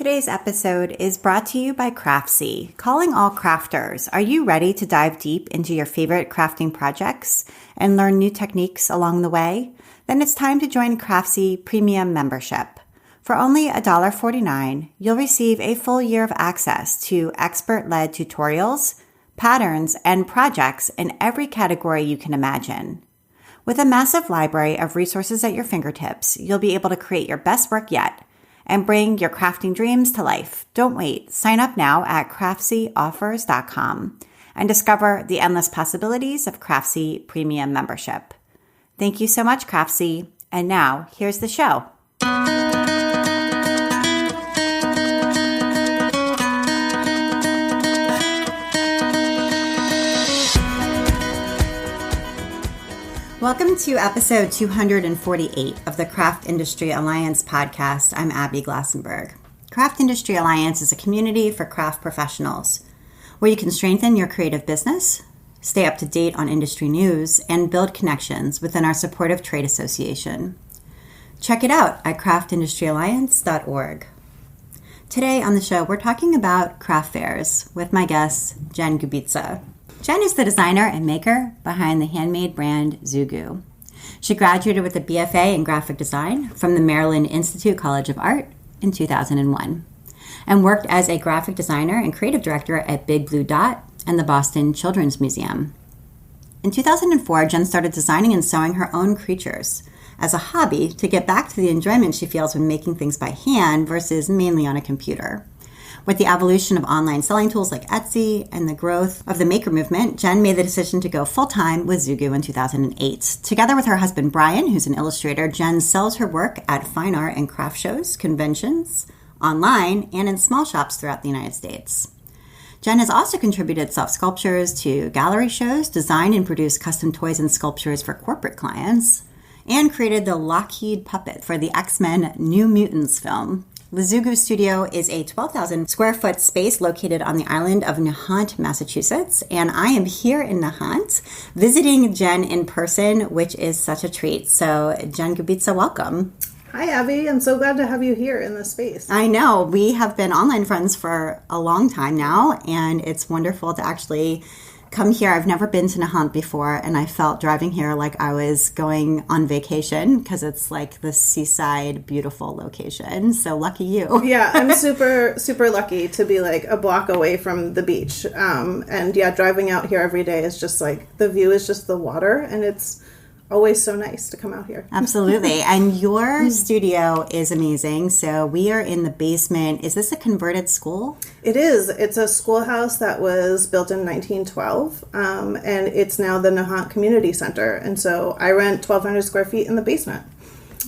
Today's episode is brought to you by Craftsy. Calling all crafters, are you ready to dive deep into your favorite crafting projects and learn new techniques along the way? Then it's time to join Craftsy Premium Membership. For only $1.49, you'll receive a full year of access to expert-led tutorials, patterns, and projects in every category you can imagine. With a massive library of resources at your fingertips, you'll be able to create your best work yet and bring your crafting dreams to life. Don't wait. Sign up now at craftsyoffers.com and discover the endless possibilities of Craftsy Premium Membership. Thank you so much, Craftsy. And now, here's the show. Welcome to episode 248 of the Craft Industry Alliance podcast. I'm Abby Glassenberg. Craft Industry Alliance is a community for craft professionals where you can strengthen your creative business, stay up to date on industry news, and build connections within our supportive trade association. Check it out at craftindustyalliance.org. Today on the show, we're talking about craft fairs with my guest, Jen Gubicza. Jen is the designer and maker behind the handmade brand ZooGuu. She graduated with a BFA in graphic design from the Maryland Institute College of Art in 2001 and worked as a graphic designer and creative director at Big Blue Dot and the Boston Children's Museum. In 2004, Jen started designing and sewing her own creatures as a hobby to get back to the enjoyment she feels when making things by hand versus mainly on a computer. With the evolution of online selling tools like Etsy and the growth of the maker movement, Jen made the decision to go full-time with ZooGuu in 2008. Together with her husband, Brian, who's an illustrator, Jen sells her work at fine art and craft shows, conventions, online, and in small shops throughout the United States. Jen has also contributed self-sculptures to gallery shows, designed and produced custom toys and sculptures for corporate clients, and created the Lockheed puppet for the X-Men New Mutants film. The ZooGuu studio is a 12,000 square foot space located on the island of Nahant, Massachusetts, and I am here in Nahant visiting Jen in person, which is such a treat. So, Jen Gubicza, welcome. Hi, Abby. I'm so glad to have you here in this space. I know. We have been online friends for a long time now, and it's wonderful to actually come here. I've never been to Nahant before, and I felt driving here like I was going on vacation because it's like the seaside, beautiful location. So lucky you. Yeah, I'm super, super lucky to be like a block away from the beach. And yeah, driving out here every day is just like, the view is just the water, and it's always so nice to come out here. Absolutely. And your studio is amazing. So we are in the basement. Is this a converted school? It is. It's a schoolhouse that was built in 1912, and it's now the Nahant Community Center. And so I rent 1,200 square feet in the basement.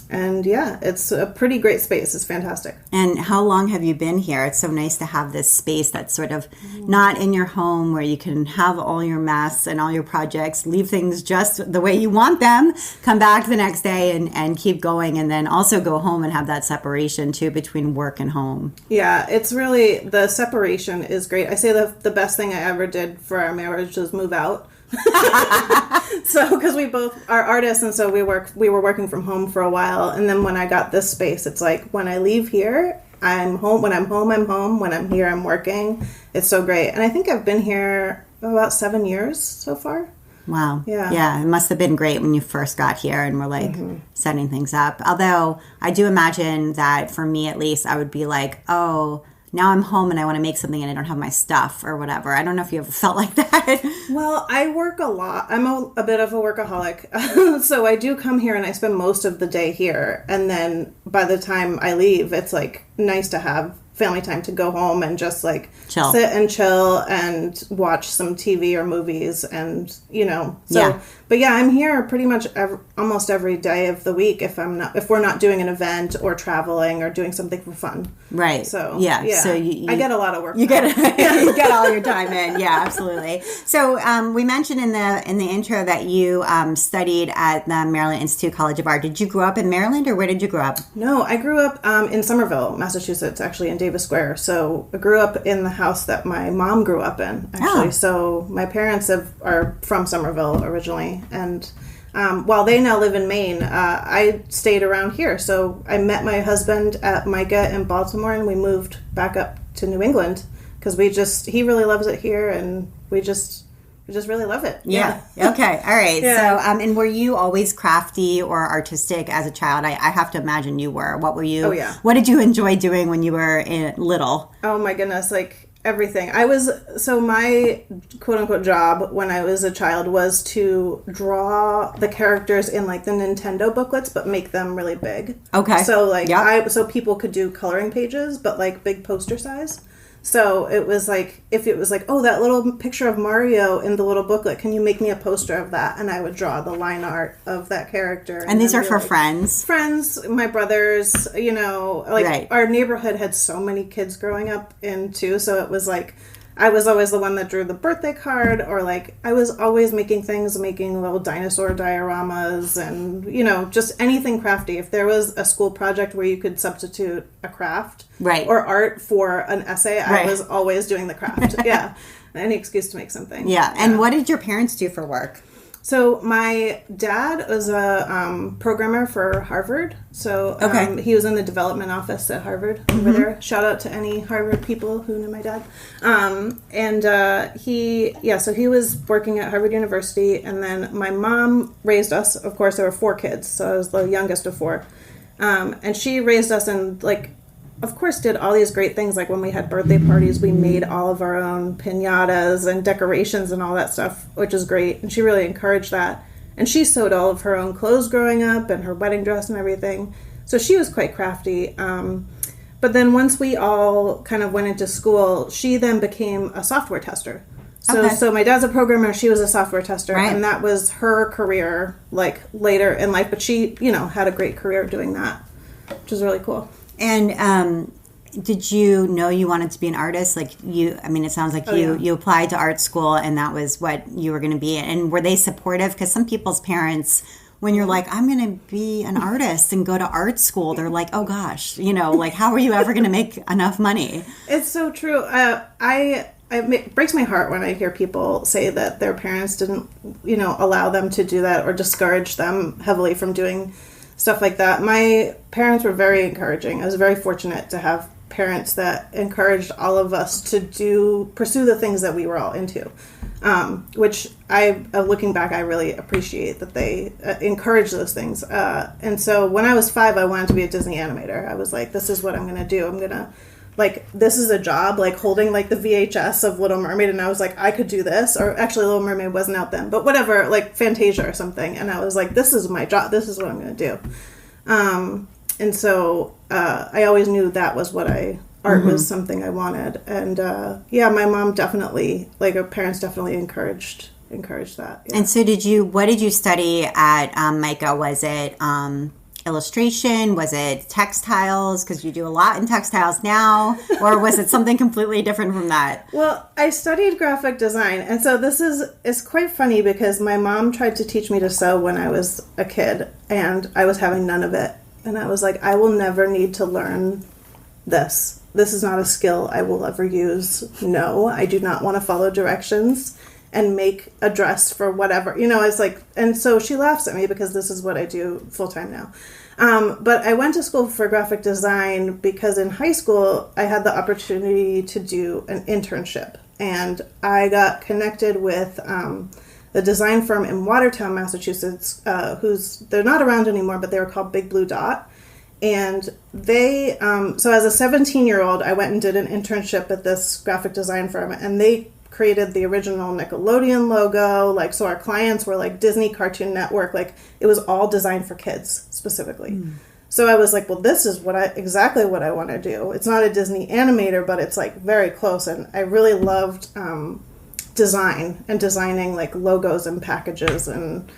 And yeah, it's a pretty great space. It's fantastic. And how long have you been here? It's so nice to have this space that's sort of not in your home where you can have all your mess and all your projects, leave things just the way you want them, come back the next day and keep going, and then also go home and have that separation too between work and home. Yeah, it's really, the separation is great. I say the best thing I ever did for our marriage was move out. So, because we both are artists, and so we were working from home for a while, and then when I got this space, it's like when I leave here, I'm home. When I'm home, I'm home. When I'm here, I'm working. It's so great, and I think I've been here about 7 years so far. Wow. Yeah. It must have been great when you first got here and were like setting things up. Although I do imagine that for me, at least, I would be like, oh, now I'm home and I want to make something and I don't have my stuff or whatever. I don't know if you ever felt like that. Well, I work a lot. I'm a bit of a workaholic. So I do come here and I spend most of the day here. And then by the time I leave, it's like nice to have family time to go home and just like chill. Sit and chill and watch some TV or movies and, you know. So, yeah. But yeah, I'm here pretty much almost every day of the week if we're not doing an event or traveling or doing something for fun. Right. So yeah. So I get a lot of work. You get you get all your time in. Yeah, absolutely. So we mentioned in the intro that you studied at the Maryland Institute College of Art. Did you grow up in Maryland, or where did you grow up? No, I grew up in Somerville, Massachusetts, actually in Davis Square. So I grew up in the house that my mom grew up in, actually. Oh. So my parents are from Somerville originally, and While they now live in Maine, I stayed around here. So I met my husband at MICA in Baltimore, and we moved back up to New England because he really loves it here, and we just really love it. Yeah. Okay. All right. Yeah. So, and were you always crafty or artistic as a child? I have to imagine you were. What were you? Oh, yeah. What did you enjoy doing when you were little? Oh my goodness. Like everything. My quote unquote job when I was a child was to draw the characters in like the Nintendo booklets, but make them really big. Okay. So like Yep. so people could do coloring pages, but like big poster size. So it was like, if it was like, oh, that little picture of Mario in the little booklet, can you make me a poster of that? And I would draw the line art of that character. And these are for like, friends? Friends, my brothers, Right. Our neighborhood had so many kids growing up in too. So it was like, I was always the one that drew the birthday card, or like I was always making little dinosaur dioramas and, just anything crafty. If there was a school project where you could substitute a craft Right. or art for an essay, Right. I was always doing the craft. Yeah. Any excuse to make something. Yeah. And what did your parents do for work? So my dad was a programmer for Harvard. So Okay. he was in the development office at Harvard over there. Shout out to any Harvard people who knew my dad. So he was working at Harvard University. And then my mom raised us. Of course, there were 4 kids. So I was the youngest of 4. And she raised us and of course, did all these great things. Like when we had birthday parties, we made all of our own piñatas and decorations and all that stuff, which is great. And she really encouraged that. And she sewed all of her own clothes growing up and her wedding dress and everything. So she was quite crafty. But then once we all kind of went into school, she then became a software tester. So my dad's a programmer, she was a software tester, Right. and that was her career, like later in life. But she, had a great career doing that, which was really cool. And did you know you wanted to be an artist? It sounds like you applied to art school and that was what you were going to be. And were they supportive? Because some people's parents, when you're like, I'm going to be an artist and go to art school, they're like, oh gosh, how are you ever going to make enough money? It's so true. It breaks my heart when I hear people say that their parents didn't, allow them to do that or discourage them heavily from doing stuff like that. My parents were very encouraging. I was very fortunate to have parents that encouraged all of us to pursue the things that we were all into, which looking back, I really appreciate that they encouraged those things. And so when I was 5, I wanted to be a Disney animator. I was like, this is what I'm going to do. I'm going to, this is a job, holding, the VHS of Little Mermaid, and I was like, I could do this. Or actually, Little Mermaid wasn't out then, but whatever, Fantasia or something. And I was like, this is my job. This is what I'm going to do. And so I always knew that was what art was something I wanted. And my mom definitely, her parents definitely encouraged that. Yeah. And so what did you study at MICA? Was it illustration? Was it textiles? Because you do a lot in textiles now. Or was it something completely different from that? Well, I studied graphic design. And so it's quite funny because my mom tried to teach me to sew when I was a kid. And I was having none of it. And I was like, I will never need to learn this. This is not a skill I will ever use. No, I do not want to follow directions and make a dress for whatever. It's and so she laughs at me because this is what I do full time now. But I went to school for graphic design because in high school I had the opportunity to do an internship. And I got connected with the design firm in Watertown, Massachusetts, they're not around anymore, but they were called Big Blue Dot. And they, so as a 17-year-old, I went and did an internship at this graphic design firm, and they created the original Nickelodeon logo. So our clients were Disney Cartoon Network. It was all designed for kids specifically. So I was like, well, this is exactly what I want to do. It's not a Disney animator, but it's very close. And I really loved design and designing logos and packages and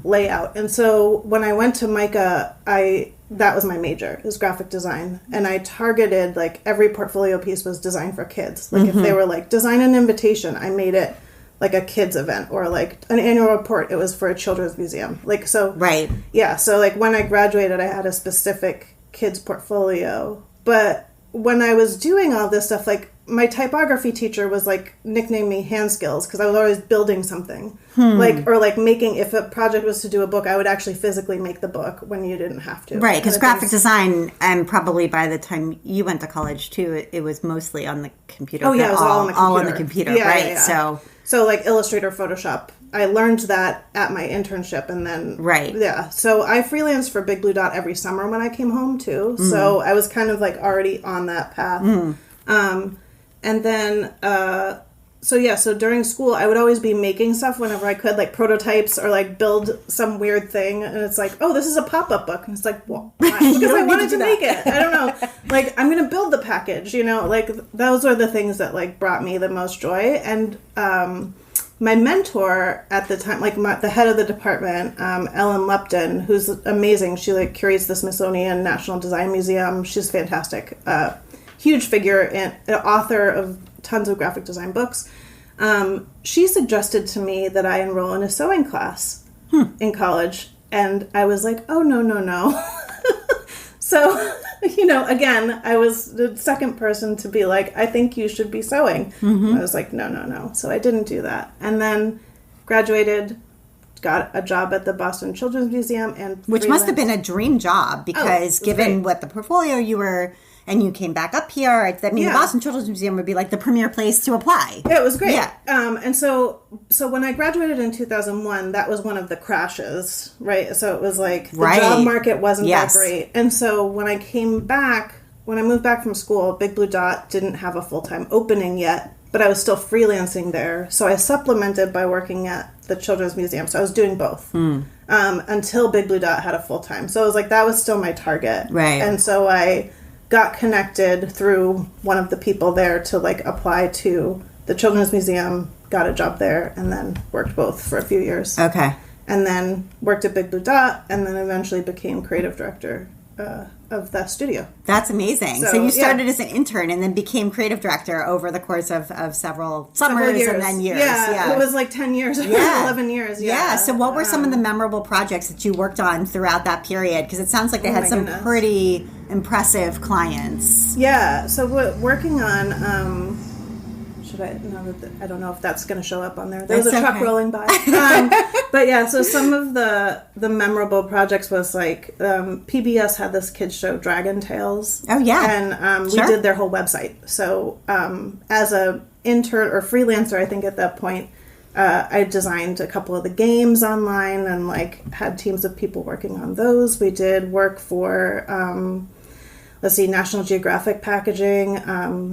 layout. And so when I went to MICA, that was my major, is graphic design. And I targeted every portfolio piece was designed for kids. If they were design an invitation, I made it a kids event, or an annual report, it was for a children's museum. So Right. Yeah, so when I graduated, I had a specific kids portfolio. But when I was doing all this stuff, my typography teacher was like nicknamed me Hand Skills because I was always building something, like making. If a project was to do a book, I would actually physically make the book when you didn't have to. Right, because graphic design, and probably by the time you went to college too, it was mostly on the computer. Oh yeah, it was all on the computer, yeah, right? Yeah. So like Illustrator, Photoshop. I learned that at my internship, and then yeah. So I freelanced for Big Blue Dot every summer when I came home too. So I was kind of like already on that path. And then, so during school, I would always be making stuff whenever I could, like prototypes or like build some weird thing. And it's like, oh, this is a pop-up book. And it's like, well, why? Because I wanted to make it. I don't know. Like, I'm going to build the package, like those are the things that like brought me the most joy. And, my mentor at the time, like the head of the department, Ellen Lupton, who's amazing. She like curates the Smithsonian National Design Museum. She's fantastic. Huge figure and author of tons of graphic design books. She suggested to me that I enroll in a sewing class in college. And I was like, oh, no. So, again, I was the second person to be like, I think you should be sewing. I was like, no. So I didn't do that. And then graduated, got a job at the Boston Children's Museum. Which must have been a dream job because given what the portfolio you were... And you came back up here. The Boston Children's Museum would be like the premier place to apply. Yeah, it was great. Yeah. And so when I graduated in 2001, that was one of the crashes, right? So it was like the job market wasn't that great. And so when I moved back from school, Big Blue Dot didn't have a full-time opening yet, but I was still freelancing there. So I supplemented by working at the Children's Museum. So I was doing both until Big Blue Dot had a full-time. So it was like that was still my target. Right. And so I got connected through one of the people there to like apply to the Children's Museum, got a job there, and then worked both for a few years. Okay. And then worked at Big Blue Dot, and then eventually became creative director of the studio. That's amazing. So you started as an intern and then became creative director over the course of several summers and then years. Yeah, it was like 10 years, 11 years. Yeah. So what were some of the memorable projects that you worked on throughout that period? Because it sounds like they had some pretty impressive clients. Yeah. So working on... I don't know if that's going to show up on there. There was a truck rolling by. But yeah, so some of the memorable projects was like PBS had this kids show, Dragon Tales. Oh yeah, and we did their whole website. So as a intern or freelancer, I think at that point, I designed a couple of the games online and like had teams of people working on those. We did work for. National Geographic Packaging,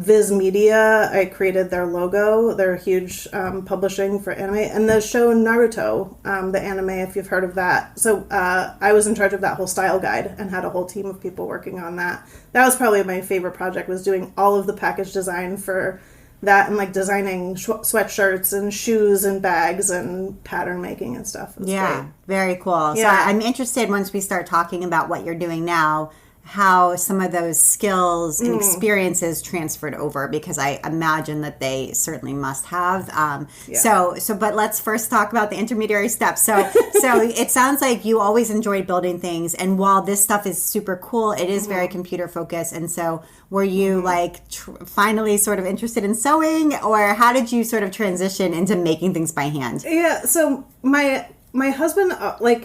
Viz Media. I created their logo. They're huge publishing for anime. And the show Naruto, the anime, if you've heard of that. So I was in charge of that whole style guide and had a whole team of people working on that. That was probably my favorite project, was doing all of the package design for that and like designing sweatshirts and shoes and bags and pattern making and stuff. Yeah, great. Very cool. So I'm interested, once we start talking about what you're doing now, how some of those skills and experiences transferred over, because I imagine that they certainly must have. But let's first talk about the intermediary steps. So it sounds like you always enjoyed building things, and while this stuff is super cool, it is very computer focused. And so were you like finally sort of interested in sewing, or how did you sort of transition into making things by hand? Yeah, so my husband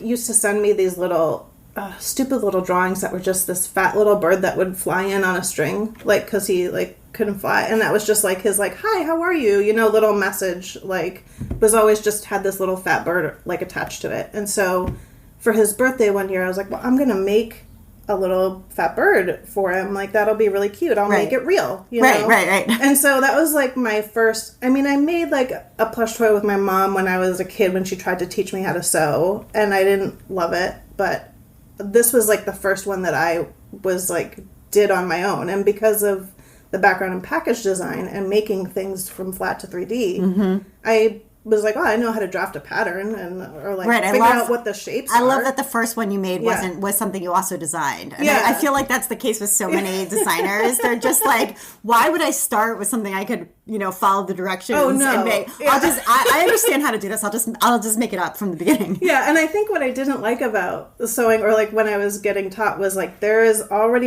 used to send me these little stupid little drawings that were just this fat little bird that would fly in on a string, like, because he like couldn't fly, and that was just like his like, hi, how are you, little message, like, was always just had this little fat bird like attached to it. And so for his birthday one year, I was like, well, I'm gonna make a little fat bird for him, like, that'll be really cute, I'll make it real, Right. And so that was like my first, I made like a plush toy with my mom when I was a kid, when she tried to teach me how to sew, and I didn't love it, but this was like the first one that I was like did on my own. And because of the background in package design and making things from flat to 3D, I was like, oh, I know how to draft a pattern or like right. figure out what the shapes are. I love that the first one you made was something you also designed. And I feel like that's the case with so many designers. They're just like, why would I start with something I could, follow the directions and make? I understand how to do this. I'll just make it up from the beginning. Yeah, and I think what I didn't like about the sewing, or like when I was getting taught, was like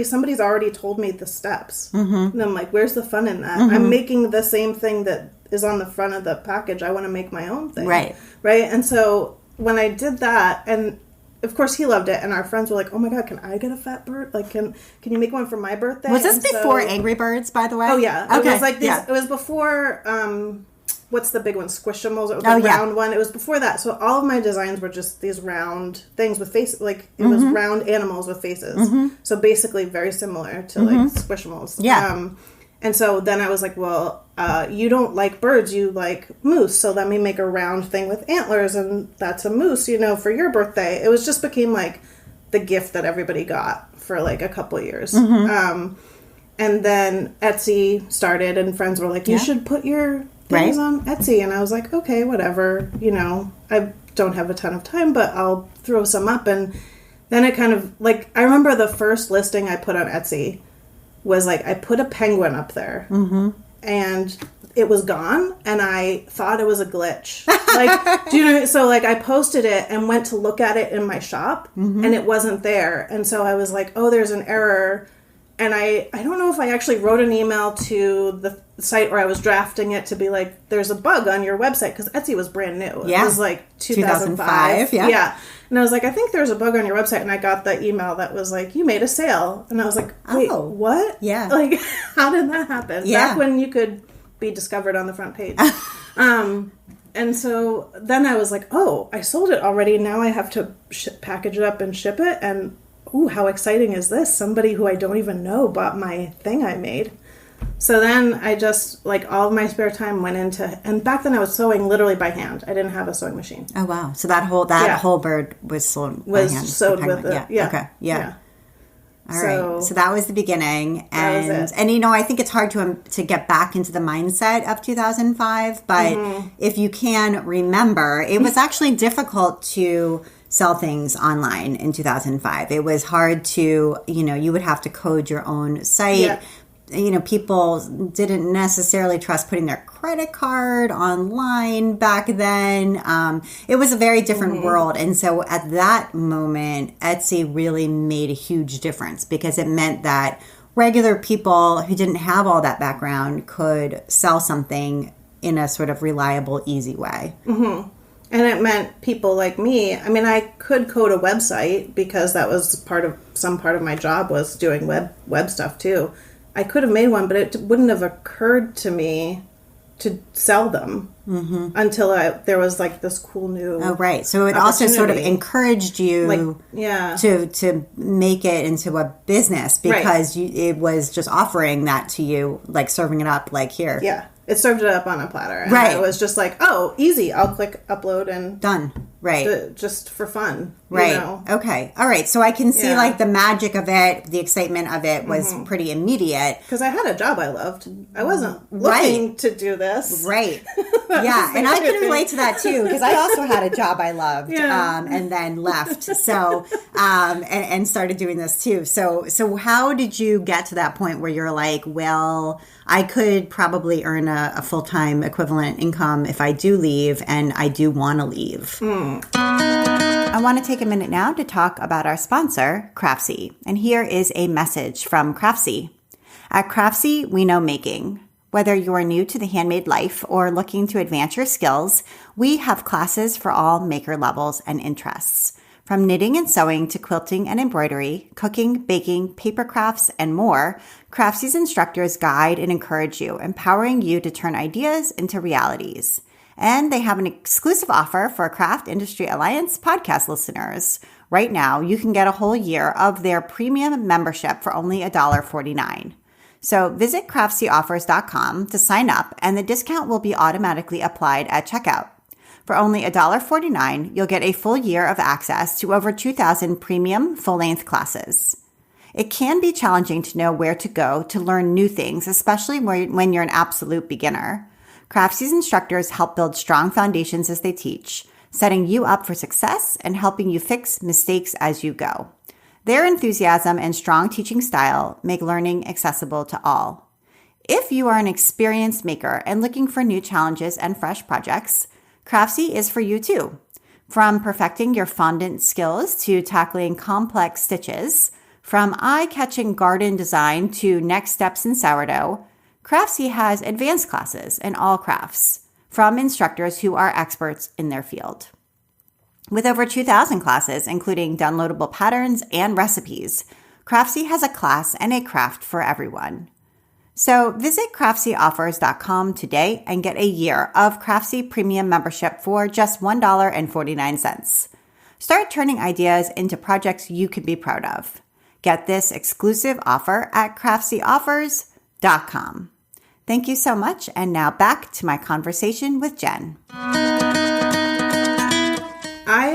somebody's already told me the steps. And I'm like, where's the fun in that? I'm making the same thing that is on the front of the package. I want to make my own thing. Right. And so when I did that, and of course he loved it, and our friends were like, oh my God, can I get a fat bird? Like, can you make one for my birthday? Was this before Angry Birds, by the way? Oh yeah. Okay. It was like it was before what's the big one? Squishimals. It was the round one. It was before that. So all of my designs were just these round things with faces. Like it was round animals with faces. So basically very similar to like Squishimals. Yeah. And so then I was like, well, you don't like birds, you like moose. So let me make a round thing with antlers, and that's a moose, for your birthday. It was just became like the gift that everybody got for like a couple of years. And then Etsy started, and friends were like, you should put your things on Etsy. And I was like, okay, whatever. I don't have a ton of time, but I'll throw some up. And then it kind of like, I remember the first listing I put on Etsy was like, I put a penguin up there and it was gone, and I thought it was a glitch. Like, do you know? So like I posted it and went to look at it in my shop and it wasn't there. And so I was like, oh, there's an error. And I don't know if I actually wrote an email to the site, or I was drafting it to be like, there's a bug on your website, because Etsy was brand new. It was like 2005. Yeah. And I was like, I think there's a bug on your website. And I got the email that was like, you made a sale. And I was like, wait, what? Yeah. Like, how did that happen? Yeah. Back when you could be discovered on the front page. And so then I was like, oh, I sold it already. Now I have to package it up and ship it. And ooh, how exciting is this? Somebody who I don't even know bought my thing I made. So then I just, like, all of my spare time went into, and back then I was sewing literally by hand. I didn't have a sewing machine. Oh, wow. So that whole bird was sewn by hand. Was sewed with it. Yeah. Okay. Yeah. All right. So that was the beginning. And, that was it. And, I think it's hard to get back into the mindset of 2005. But if you can remember, it was actually difficult to sell things online in 2005. It was hard to, you would have to code your own site. Yeah. People didn't necessarily trust putting their credit card online back then. It was a very different world. And so at that moment, Etsy really made a huge difference, because it meant that regular people who didn't have all that background could sell something in a sort of reliable, easy way. And it meant people like me. I mean, I could code a website, because that was part of my job was doing web stuff too. I could have made one, but it wouldn't have occurred to me to sell them until there was like this cool new. Oh, right. So it also sort of encouraged you to make it into a business, because it was just offering that to you, like serving it up, like here. Yeah. It served it up on a platter. And it was just like, oh, easy. I'll click upload and... Done. Right. Just for fun. Right. Okay. All right. So I can see like the magic of it, the excitement of it was pretty immediate. Because I had a job I loved. I wasn't looking to do this. Right. Yeah. And I can relate to that too, because I also had a job I loved and then left. So, and started doing this too. So how did you get to that point where you're like, well, I could probably earn a full-time equivalent income if I do leave, and I do want to leave. I want to take a minute now to talk about our sponsor, Craftsy. And here is a message from Craftsy. At Craftsy, we know making. Whether you are new to the handmade life or looking to advance your skills, we have classes for all maker levels and interests. From knitting and sewing to quilting and embroidery, cooking, baking, paper crafts, and more, Craftsy's instructors guide and encourage you, empowering you to turn ideas into realities. And they have an exclusive offer for Craft Industry Alliance podcast listeners. Right now, you can get a whole year of their premium membership for only $1.49. So visit CraftsyOffers.com to sign up, and the discount will be automatically applied at checkout. For only $1.49, you'll get a full year of access to over 2,000 premium full-length classes. It can be challenging to know where to go to learn new things, especially when you're an absolute beginner. Craftsy instructors help build strong foundations as they teach, setting you up for success and helping you fix mistakes as you go. Their enthusiasm and strong teaching style make learning accessible to all. If you are an experienced maker and looking for new challenges and fresh projects, Craftsy is for you too. From perfecting your fondant skills to tackling complex stitches, from eye-catching garden design to next steps in sourdough, Craftsy has advanced classes in all crafts from instructors who are experts in their field. With over 2,000 classes, including downloadable patterns and recipes, Craftsy has a class and a craft for everyone. So visit CraftsyOffers.com today and get a year of Craftsy Premium membership for just $1.49. Start turning ideas into projects you can be proud of. Get this exclusive offer at CraftsyOffers.com. Thank you so much, and now back to my conversation with Jen. I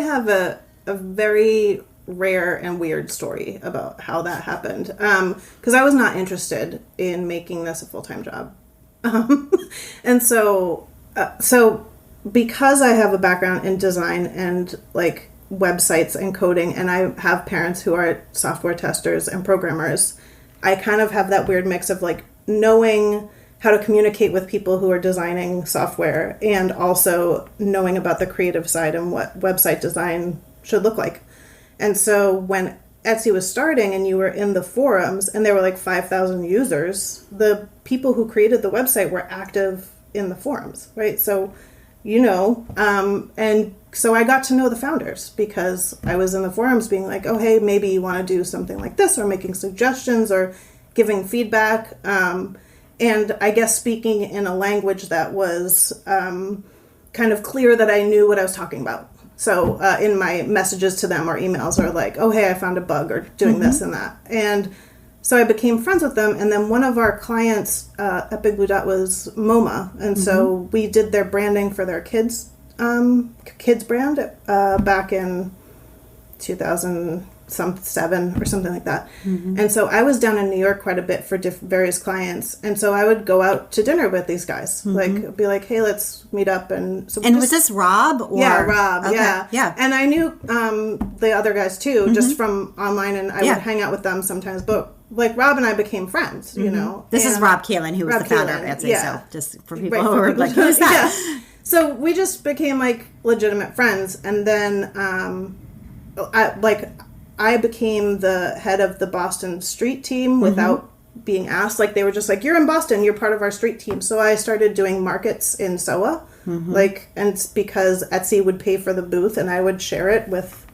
have a very rare and weird story about how that happened. Because I was not interested in making this a full-time job. And so because I have a background in design and like websites and coding, and I have parents who are software testers and programmers, I kind of have that weird mix of like knowing how to communicate with people who are designing software and also knowing about the creative side and what website design should look like. And so when Etsy was starting and you were in the forums and there were like 5,000 users, the people who created the website were active in the forums, right? So, and so I got to know the founders because I was in the forums being like, oh, hey, maybe you want to do something like this, or making suggestions or giving feedback. And I guess speaking in a language that was kind of clear that I knew what I was talking about. So in my messages to them or emails are like, oh, hey, I found a bug or doing this and that. And so I became friends with them. And then one of our clients at Big Blue Dot was MoMA. And so we did their branding for their kids brand back in 2007 or something like that. And so I was down in New York quite a bit for various clients, and so I would go out to dinner with these guys, like be like, hey, let's meet up. And so was this Rob? Or? Yeah, Rob. Okay. Yeah. And I knew the other guys too, just from online, and I would hang out with them sometimes, but like Rob and I became friends, you know. This is Rob Keelan, who was Rob the founder Keelan, of Etsy, so just for people who are like, people who's that? Yeah. So we just became like legitimate friends, and then I became the head of the Boston street team without being asked. Like, they were just like, you're in Boston, you're part of our street team. So I started doing markets in SOA. And it's because Etsy would pay for the booth and I would share it with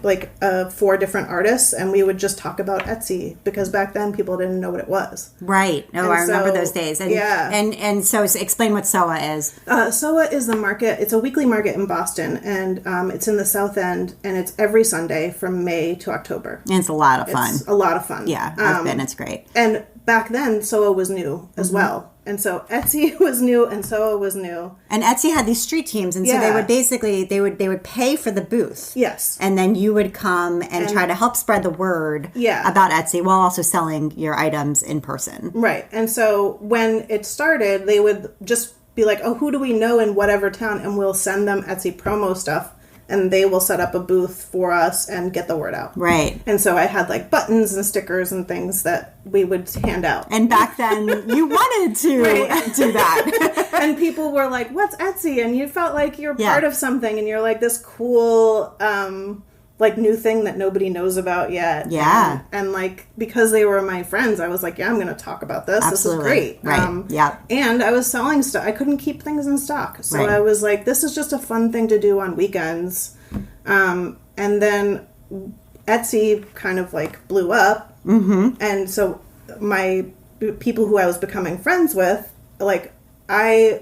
like 4 different artists, and we would just talk about Etsy because back then people didn't know what it was. Right. Oh, I remember those days. And, And so explain what SOA is. SOA is the market. It's a weekly market in Boston, and it's in the South End, and it's every Sunday from May to October. And it's a lot of fun. It's a lot of fun. Yeah, I've been. It's great. And back then, SOA was new as well. And so Etsy was new and SOA was new. And Etsy had these street teams, and so they would basically they would pay for the booth. Yes. And then you would come and try to help spread the word about Etsy while also selling your items in person. Right. And so when it started, they would just be like, oh, who do we know in whatever town? And we'll send them Etsy promo stuff, and they will set up a booth for us and get the word out. Right. And so I had like buttons and stickers and things that we would hand out. And back then you wanted to do that. And people were like, what's Etsy? And you felt like you're part of something, and you're like this cool, like new thing that nobody knows about yet. Yeah. And like, because they were my friends, I was like, yeah, I'm going to talk about this. Absolutely. This is great. Right. Yeah. And I was selling stuff. I couldn't keep things in stock. So I was like, this is just a fun thing to do on weekends. And then Etsy kind of like blew up. And so my people who I was becoming friends with, like we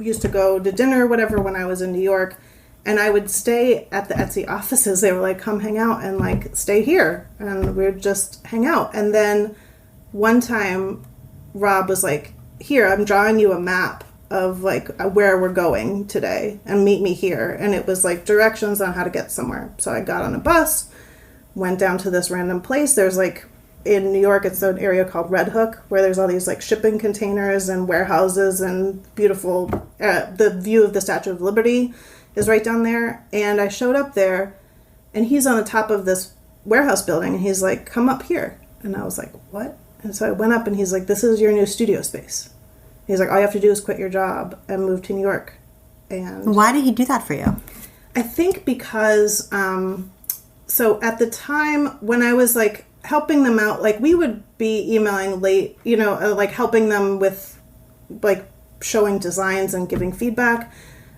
used to go to dinner or whatever when I was in New York, and I would stay at the Etsy offices. They were like, come hang out and like stay here. And we would just hang out. And then one time Rob was like, here, I'm drawing you a map of like where we're going today, and meet me here. And it was like directions on how to get somewhere. So I got on a bus, went down to this random place. There's like in New York, it's an area called Red Hook, where there's all these like shipping containers and warehouses and beautiful, the view of the Statue of Liberty is right down there. And I showed up there, and he's on the top of this warehouse building, and he's like, come up here. And I was like, what? And so I went up, and he's like, this is your new studio space. He's like, all you have to do is quit your job and move to New York. And why did he do that for you? I think because, so at the time when I was like helping them out, like we would be emailing late, you know, like helping them with like showing designs and giving feedback.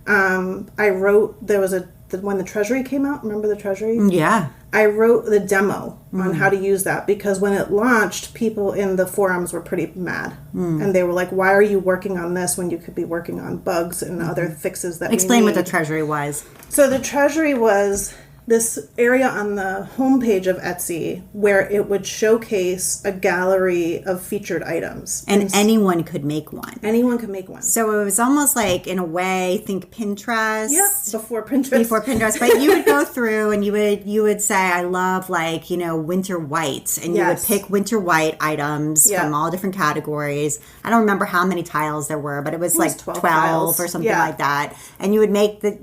I wrote, when the Treasury came out, remember the Treasury? Yeah. I wrote the demo on how to use that, because when it launched, people in the forums were pretty mad. And they were like, why are you working on this when you could be working on bugs and other fixes that Explain we need? what the Treasury was. So the Treasury was this area on the homepage of Etsy where it would showcase a gallery of featured items. And anyone could make one. Anyone could make one. So it was almost like, in a way, think Pinterest. Yep, before Pinterest. But you would go through and you would say, I love, like, you know, winter whites. And you would pick winter white items from all different categories. I don't remember how many tiles there were, but it was like 12 or something like that. And you would make this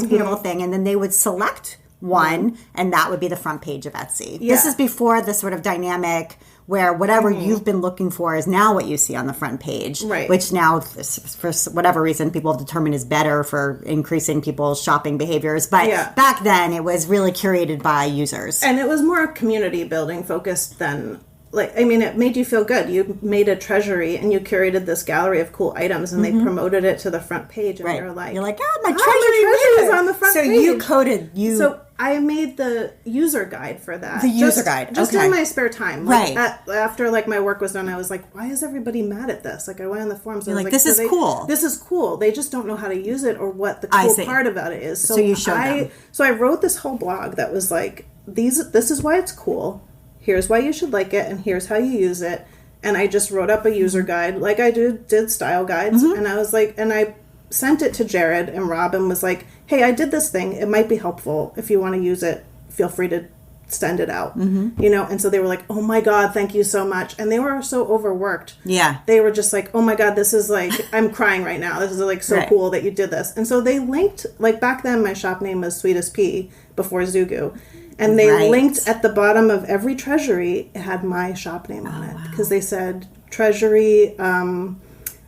beautiful thing, and then they would select one, and that would be the front page of Etsy. Yeah. This is before the sort of dynamic where whatever you've been looking for is now what you see on the front page, right? Which now, for whatever reason, people have determined is better for increasing people's shopping behaviors. But back then, it was really curated by users. And it was more community building focused than... Like, I mean, it made you feel good. You made a treasury and you curated this gallery of cool items, and they promoted it to the front page. And you're like, my treasury is on the front page. So you coded So I made the user guide for that. The user guide, just in my spare time. Like, after like my work was done, I was like, why is everybody mad at this? Like, I went on the forums. You're like, this is cool. This is cool. They just don't know how to use it or what the cool part about it is. So you showed them. So I wrote this whole blog that was like, this is why it's cool. Here's why you should like it, and here's how you use it. And I just wrote up a user guide, like I did style guides. And I was like, and I sent it to Jared and Rob and was like, hey, I did this thing. It might be helpful. If you want to use it, feel free to send it out. You know? And so they were like, oh my God, thank you so much. And they were so overworked. Yeah. They were just like, oh my God, this is like, I'm crying right now. This is like so cool that you did this. And so they linked, like back then my shop name was Sweetest Pea before ZooGuu. And they linked at the bottom of every treasury, it had my shop name on it. Because they said treasury,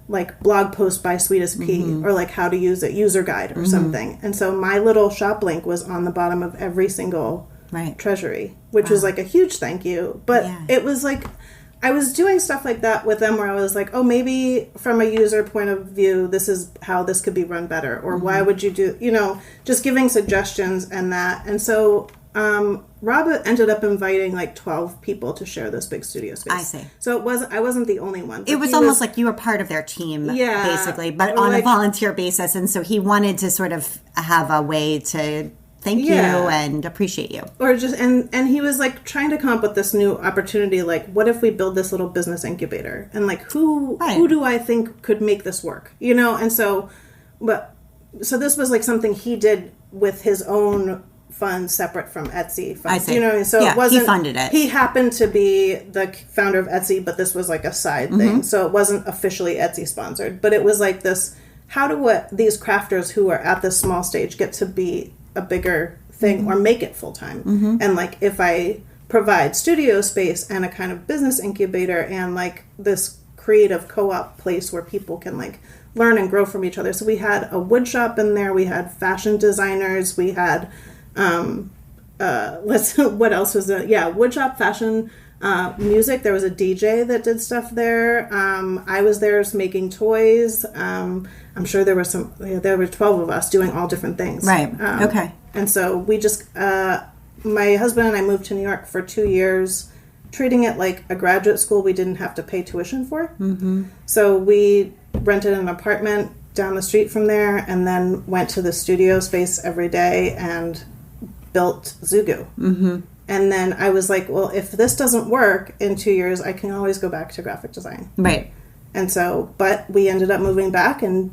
like blog post by Sweetest Pea, or like how to use it, user guide or something. And so my little shop link was on the bottom of every single treasury, which was like a huge thank you. But it was like, I was doing stuff like that with them where I was like, oh, maybe from a user point of view, this is how this could be run better. Or why would you do, you know, just giving suggestions and that. And so... Rob ended up inviting like 12 people to share this big studio space. I see. So I wasn't the only one. It was almost like you were part of their team, basically, but on a volunteer basis. And so he wanted to sort of have a way to thank you and appreciate you. Or just, and he was like trying to come up with this new opportunity. Like, what if we build this little business incubator? And like, who do I think could make this work? You know? And so, so this was like something he did with his own funds separate from Etsy funds. I see. You know, so it wasn't, he funded it. He happened to be the founder of Etsy, but this was like a side thing. So it wasn't officially Etsy sponsored, but it was like this, how do these crafters who are at this small stage get to be a bigger thing or make it full time? And like, if I provide studio space and a kind of business incubator and like this creative co-op place where people can like learn and grow from each other. So we had a wood shop in there. We had fashion designers. We had, what else was there? Yeah, woodshop, fashion, music. There was a DJ that did stuff there. I was there making toys. I'm sure there were there were 12 of us doing all different things. Right. Okay. And so we just, my husband and I moved to New York for 2 years, treating it like a graduate school we didn't have to pay tuition for. So we rented an apartment down the street from there and then went to the studio space every day and built ZooGuu. And then I was like, well, if this doesn't work in 2 years, I can always go back to graphic design. Right. And so, but we ended up moving back and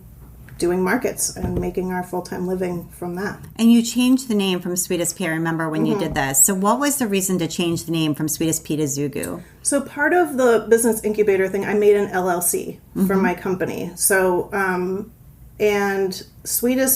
doing markets and making our full-time living from that. And you changed the name from Sweetest Pea, I remember when you did this. So what was the reason to change the name from Sweetest Pea to ZooGuu? So part of the business incubator thing, I made an LLC for my company. So, and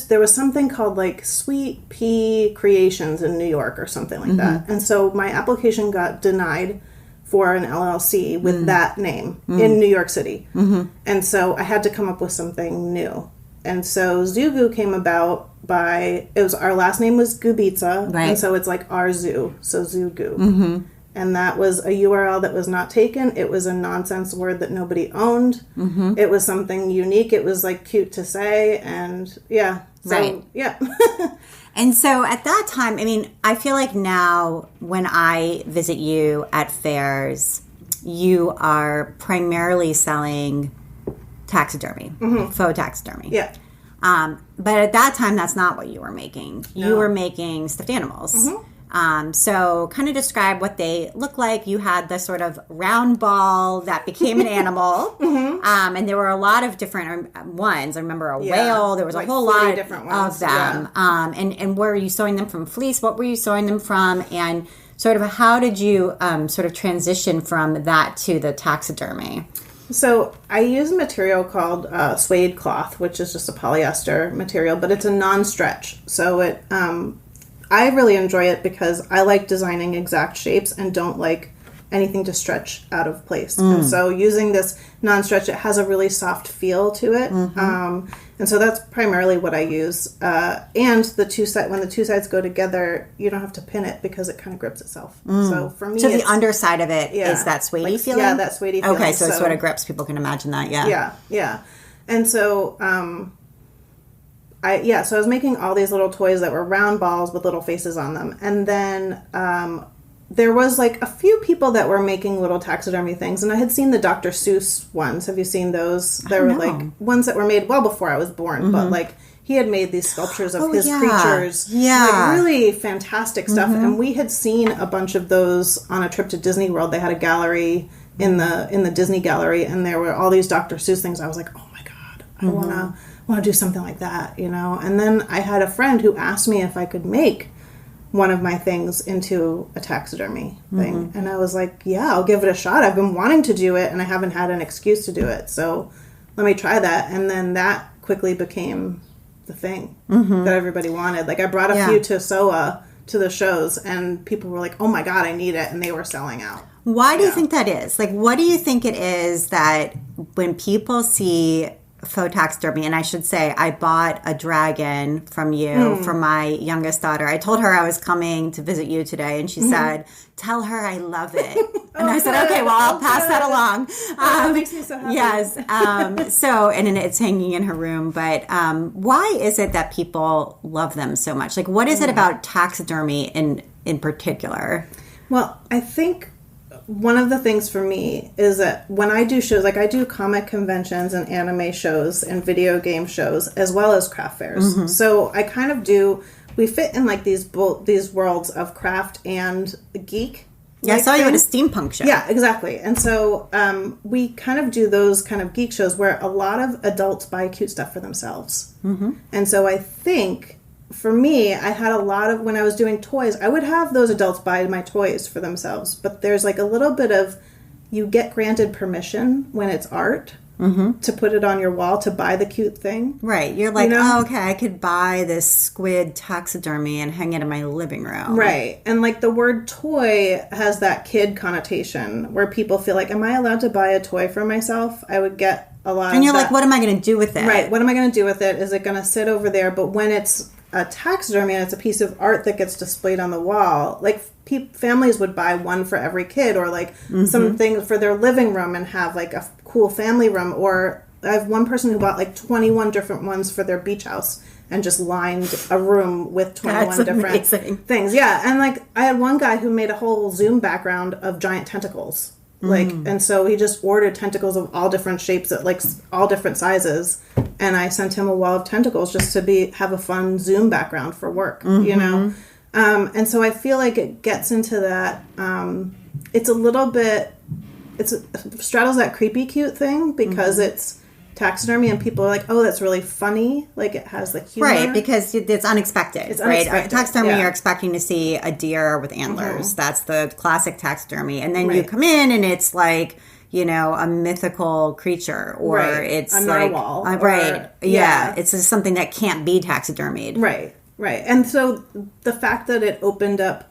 there was something called like Sweet Pea Creations in New York or something like that. And so my application got denied for an LLC with that name in New York City. And so I had to come up with something new. And so ZooGuu came about our last name was Gubicza, right. and so it's like our zoo, so ZooGuu. And that was a URL that was not taken. It was a nonsense word that nobody owned. It was something unique. It was like cute to say, and yeah. So, right. Yeah. And so at that time, I mean, I feel like now when I visit you at fairs, you are primarily selling taxidermy, faux taxidermy. Yeah. But at that time, that's not what you were making. You were making stuffed animals. So kind of describe what they look like. You had the sort of round ball that became an animal. And there were a lot of different ones. I remember a whale. There was like a whole lot different ones. of them. Yeah. And were you sewing them from fleece? What were you sewing them from? And sort of how did you sort of transition from that to the taxidermy? So I use a material called suede cloth, which is just a polyester material, but it's a non-stretch. So it... I really enjoy it because I like designing exact shapes and don't like anything to stretch out of place. And so using this non-stretch, it has a really soft feel to it. And so that's primarily what I use. And when the two sides go together, you don't have to pin it because it kind of grips itself. So for me, so the underside of it is that suede-y feeling? Yeah, that suede-y feeling. Okay, so it sort of grips. People can imagine that, yeah. Yeah. And so... so I was making all these little toys that were round balls with little faces on them. And then there was like a few people that were making little taxidermy things. And I had seen the Dr. Seuss ones. Have you seen those? There were like ones that were made well before I was born. But like he had made these sculptures of his creatures. Yeah. Like really fantastic stuff. And we had seen a bunch of those on a trip to Disney World. They had a gallery in the Disney gallery. And there were all these Dr. Seuss things. I was like, oh my God, I want to do something like that, you know. And then I had a friend who asked me if I could make one of my things into a taxidermy thing. And I was like, yeah, I'll give it a shot. I've been wanting to do it and I haven't had an excuse to do it. So let me try that. And then that quickly became the thing that everybody wanted. Like I brought a few to SOA to the shows and people were like, oh my God, I need it. And they were selling out. Why do you think that is? Like, what do you think it is that when people see faux taxidermy, and I should say I bought a dragon from you for my youngest daughter. I told her I was coming to visit you today, and she said, tell her I love it. And I said, okay, well, I'll pass that along. That makes me so happy. Yes. And it's hanging in her room. But why is it that people love them so much? Like, what is it about taxidermy in particular? Well, I think one of the things for me is that when I do shows, like I do comic conventions and anime shows and video game shows, as well as craft fairs. So I kind of we fit in like these worlds of craft and geek. Yeah, I saw you at a steampunk show. Yeah, exactly. And so we kind of do those kind of geek shows where a lot of adults buy cute stuff for themselves. And so I think... for me, I had a lot of, when I was doing toys, I would have those adults buy my toys for themselves. But there's like a little bit of, you get granted permission when it's art to put it on your wall, to buy the cute thing. Right. You're like, oh, okay, I could buy this squid taxidermy and hang it in my living room. Right. And like the word toy has that kid connotation where people feel like, am I allowed to buy a toy for myself? I would get a lot and you're like, what am I going to do with it? Right. What am I going to do with it? Is it going to sit over there? But when it's a taxidermy and it's a piece of art that gets displayed on the wall, like families would buy one for every kid, or like something for their living room and have like a cool family room. Or I have one person who bought like 21 different ones for their beach house and just lined a room with 21 different things. Yeah. And like I had one guy who made a whole Zoom background of giant tentacles. Like, and so he just ordered tentacles of all different shapes at like all different sizes, and I sent him a wall of tentacles just to have a fun Zoom background for work, you know? And so I feel like it gets into that, it's a little bit, straddles that creepy cute thing because it's taxidermy, and people are like, oh, that's really funny. Like, it has the humor. Right, because it's unexpected. It's right? unexpected. Taxidermy, Yeah. you're expecting to see a deer with antlers. That's the classic taxidermy. And then you Right. come in and it's like, you know, a mythical creature, or Right. it's a like narwhal. right. Yeah. It's just something that can't be taxidermied. Right. Right. And so the fact that it opened up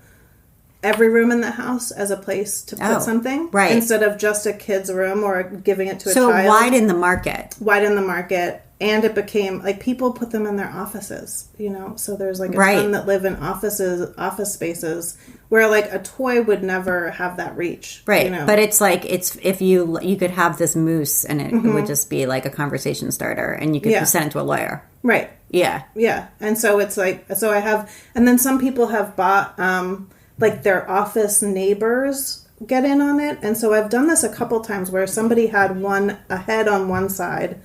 every room in the house as a place to put something, right, instead of just a kid's room or giving it to a so child. widen the market. Widen the market. And it became like people put them in their offices, you know. So there's like a Right. ton that live in office spaces where like a toy would never have that reach, Right. You know? But it's like, it's, if you could have this moose and it would just be like a conversation starter, and you could send it to a lawyer. Right. Yeah. Yeah. And so it's like, so I have, and then some people have bought like their office neighbors get in on it. And so I've done this a couple times where somebody had a head on one side,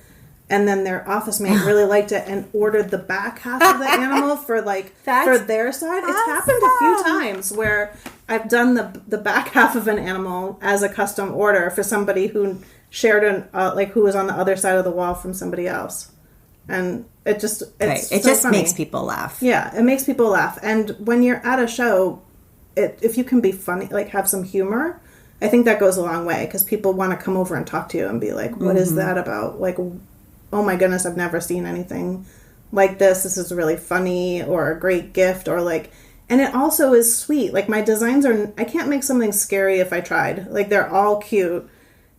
and then their office mate really liked it and ordered the back half of the animal for like for their side. Awesome. It's happened a few times where I've done the back half of an animal as a custom order for somebody who shared like who was on the other side of the wall from somebody else. And it just funny. Makes people laugh. Yeah, it makes people laugh. And when you're at a show, if you can be funny, like have some humor, I think that goes a long way, because people want to come over and talk to you and be like, what is that about? Like, oh my goodness, I've never seen anything like this. This is really funny, or a great gift, or like, and it also is sweet. Like, my designs I can't make something scary if I tried. Like, they're all cute.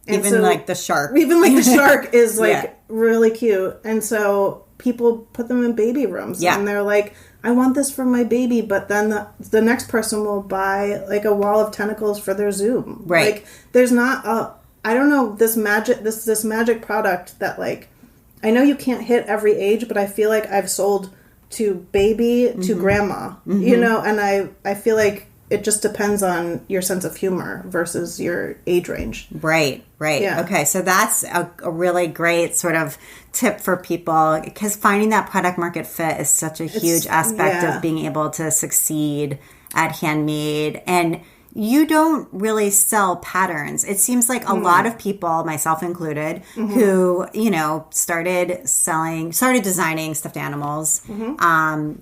And even like the shark. Even like the shark is like really cute. And so people put them in baby rooms. Yeah. And they're like, I want this for my baby. But then the next person will buy like a wall of tentacles for their Zoom. Right. Like, there's not I don't know, this magic product that, like, I know you can't hit every age, but I feel like I've sold to baby to grandma, you know, and I feel like it just depends on your sense of humor versus your age range. Right. Yeah. Okay, so that's a really great sort of tip for people, because finding that product market fit is such a huge aspect of being able to succeed at handmade. And you don't really sell patterns. It seems like a lot of people, myself included, who, you know, started designing stuffed animals,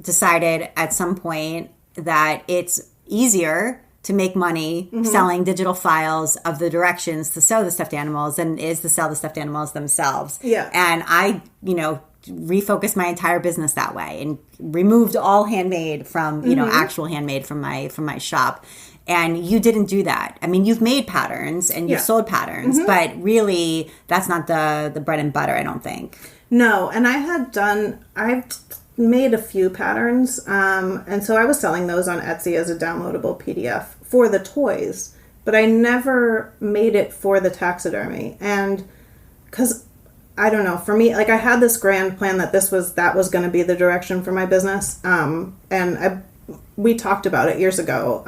decided at some point that it's easier to make money selling digital files of the directions to sew the stuffed animals than it is to sell the stuffed animals themselves. Yeah. And I, you know, refocused my entire business that way and removed all handmade from, you know, actual handmade from my shop. And you didn't do that. I mean, you've made patterns and you've sold patterns, but really that's not the bread and butter, I don't think. No, and I've made a few patterns, and so I was selling those on Etsy as a downloadable PDF for the toys, but I never made it for the taxidermy. And because, I don't know, for me, like, I had this grand plan that that was going to be the direction for my business, and we talked about it years ago,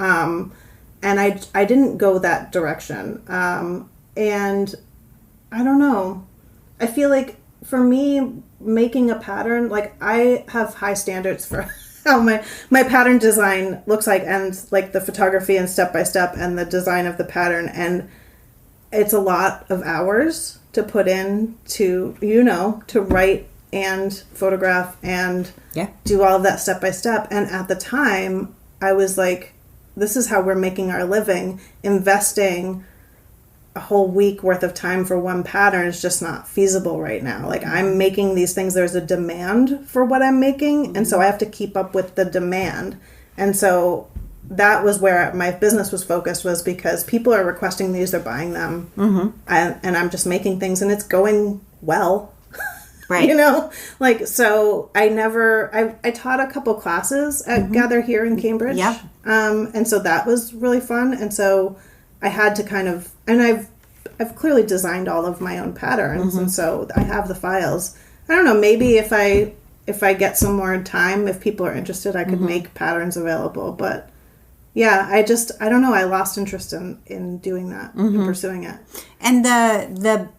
and I didn't go that direction, and I don't know, I feel like for me, making a pattern, like, I have high standards for how my pattern design looks like, and like the photography and step by step and the design of the pattern, and it's a lot of hours to put in to, you know, to write and photograph and do all of that step by step. And at the time, I was like, this is how we're making our living. Investing a whole week worth of time for one pattern is just not feasible right now. Like, I'm making these things, there's a demand for what I'm making, and so I have to keep up with the demand. And so that was where my business was focused, was because people are requesting these, they're buying them, and I'm just making things, and it's going well. Right. You know, like, so I taught a couple classes at Gather here in Cambridge. Yeah. And so that was really fun. And so I had to kind of, and I've clearly designed all of my own patterns, and so I have the files. I don't know, maybe if I get some more time, if people are interested, I could make patterns available. But yeah, I don't know, I lost interest in doing that, and pursuing it. And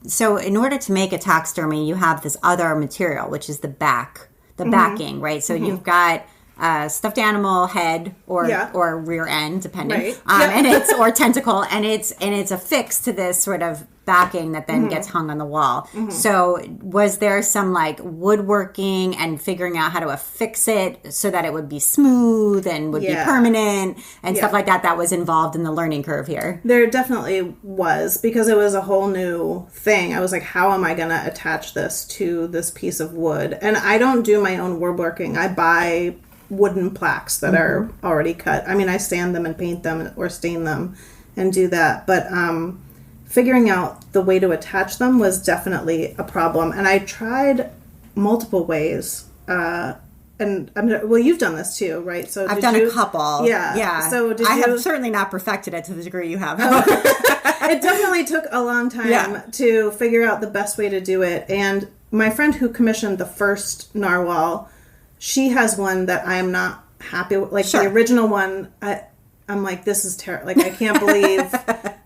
so in order to make a taxidermy, you have this other material, which is the backing, right? So you've got stuffed animal head or Yeah. or rear end, depending, Right. and it's or tentacle, and it's affixed to this sort of backing that then gets hung on the wall. So was there some like woodworking and figuring out how to affix it so that it would be smooth and would be permanent and stuff like that that was involved in the learning curve here? There definitely was, because it was a whole new thing. I was like, how am I going to attach this to this piece of wood? And I don't do my own woodworking. I buy wooden plaques that are already cut. I mean, I sand them and paint them or stain them and do that. But figuring out the way to attach them was definitely a problem. And I tried multiple ways. Well, you've done this too, right? So I've done a couple. Yeah. So I have certainly not perfected it to the degree you have. It definitely took a long time to figure out the best way to do it. And my friend who commissioned the first narwhal, she has one that I am not happy with. Like the original one, I'm like, this is terrible. Like, I can't believe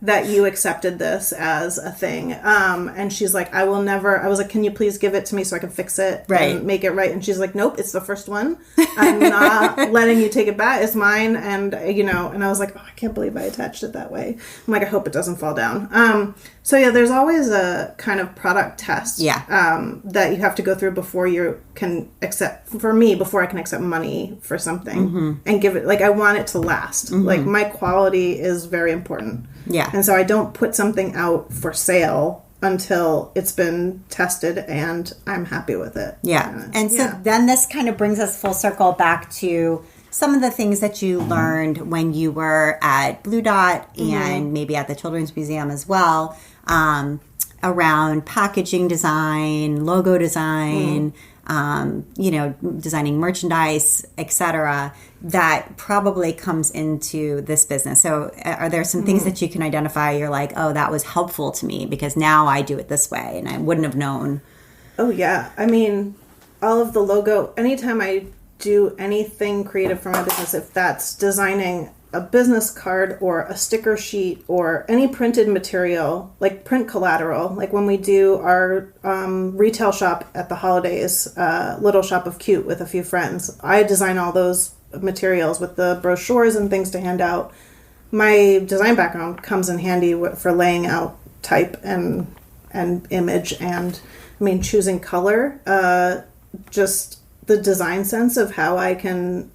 that you accepted this as a thing. And she's like, I will never. I was like, can you please give it to me so I can fix it and make it right? And she's like, nope, it's the first one. I'm not letting you take it back. It's mine. And, and I was like, oh, I can't believe I attached it that way. I'm like, I hope it doesn't fall down. So yeah, there's always a kind of product test that you have to go through before you can before I can accept money for something and give it, like, I want it to last. Like, my quality is very important. Yeah. And so I don't put something out for sale until it's been tested and I'm happy with it. Yeah. And so then this kind of brings us full circle back to some of the things that you learned when you were at Blue Dot and maybe at the Children's Museum as well, around packaging design, logo design, designing merchandise, etc., that probably comes into this business. So are there some things that you can identify? You're like, oh, that was helpful to me because now I do it this way and I wouldn't have known. Oh, yeah. I mean, all of the logo, anytime I do anything creative for my business, if that's designing a business card or a sticker sheet or any printed material, like print collateral, like when we do our retail shop at the holidays, Little Shop of Cute with a few friends, I design all those materials with the brochures and things to hand out. My design background comes in handy for laying out type and image, and I mean, choosing color, just the design sense of how I can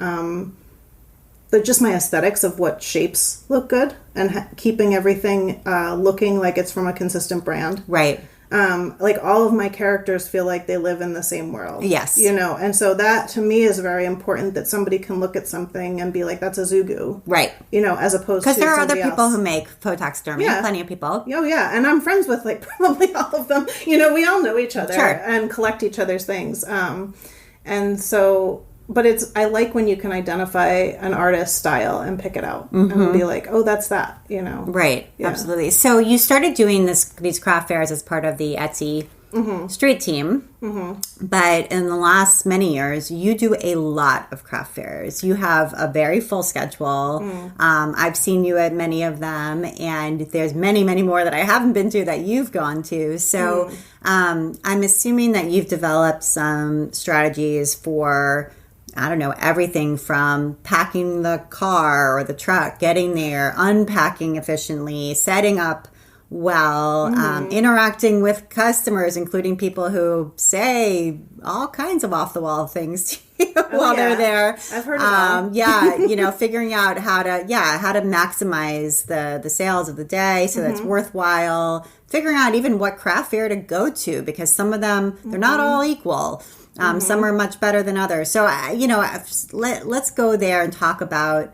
just my aesthetics of what shapes look good and keeping everything looking like it's from a consistent brand. Right. Like all of my characters feel like they live in the same world. Yes. And so that to me is very important, that somebody can look at something and be like, that's a ZooGuu. Right. As opposed to because there are other people else who make faux taxidermy. Plenty of people. Oh, yeah. And I'm friends with like probably all of them. We all know each other and collect each other's things. And so... But I like when you can identify an artist's style and pick it out and be like, oh, that's that, Right. Yeah. Absolutely. So you started doing these craft fairs as part of the Etsy street team. But in the last many years, you do a lot of craft fairs. You have a very full schedule. I've seen you at many of them, and there's many, many more that I haven't been to that you've gone to. So I'm assuming that you've developed some strategies for... I don't know, everything from packing the car or the truck, getting there, unpacking efficiently, setting up well, interacting with customers, including people who say all kinds of off-the-wall things to you while they're there. I've heard of them. Figuring out how to maximize the sales of the day so that's worthwhile. Figuring out even what craft fair to go to, because some of them, they're not all equal. Some are much better than others. So, let's go there and talk about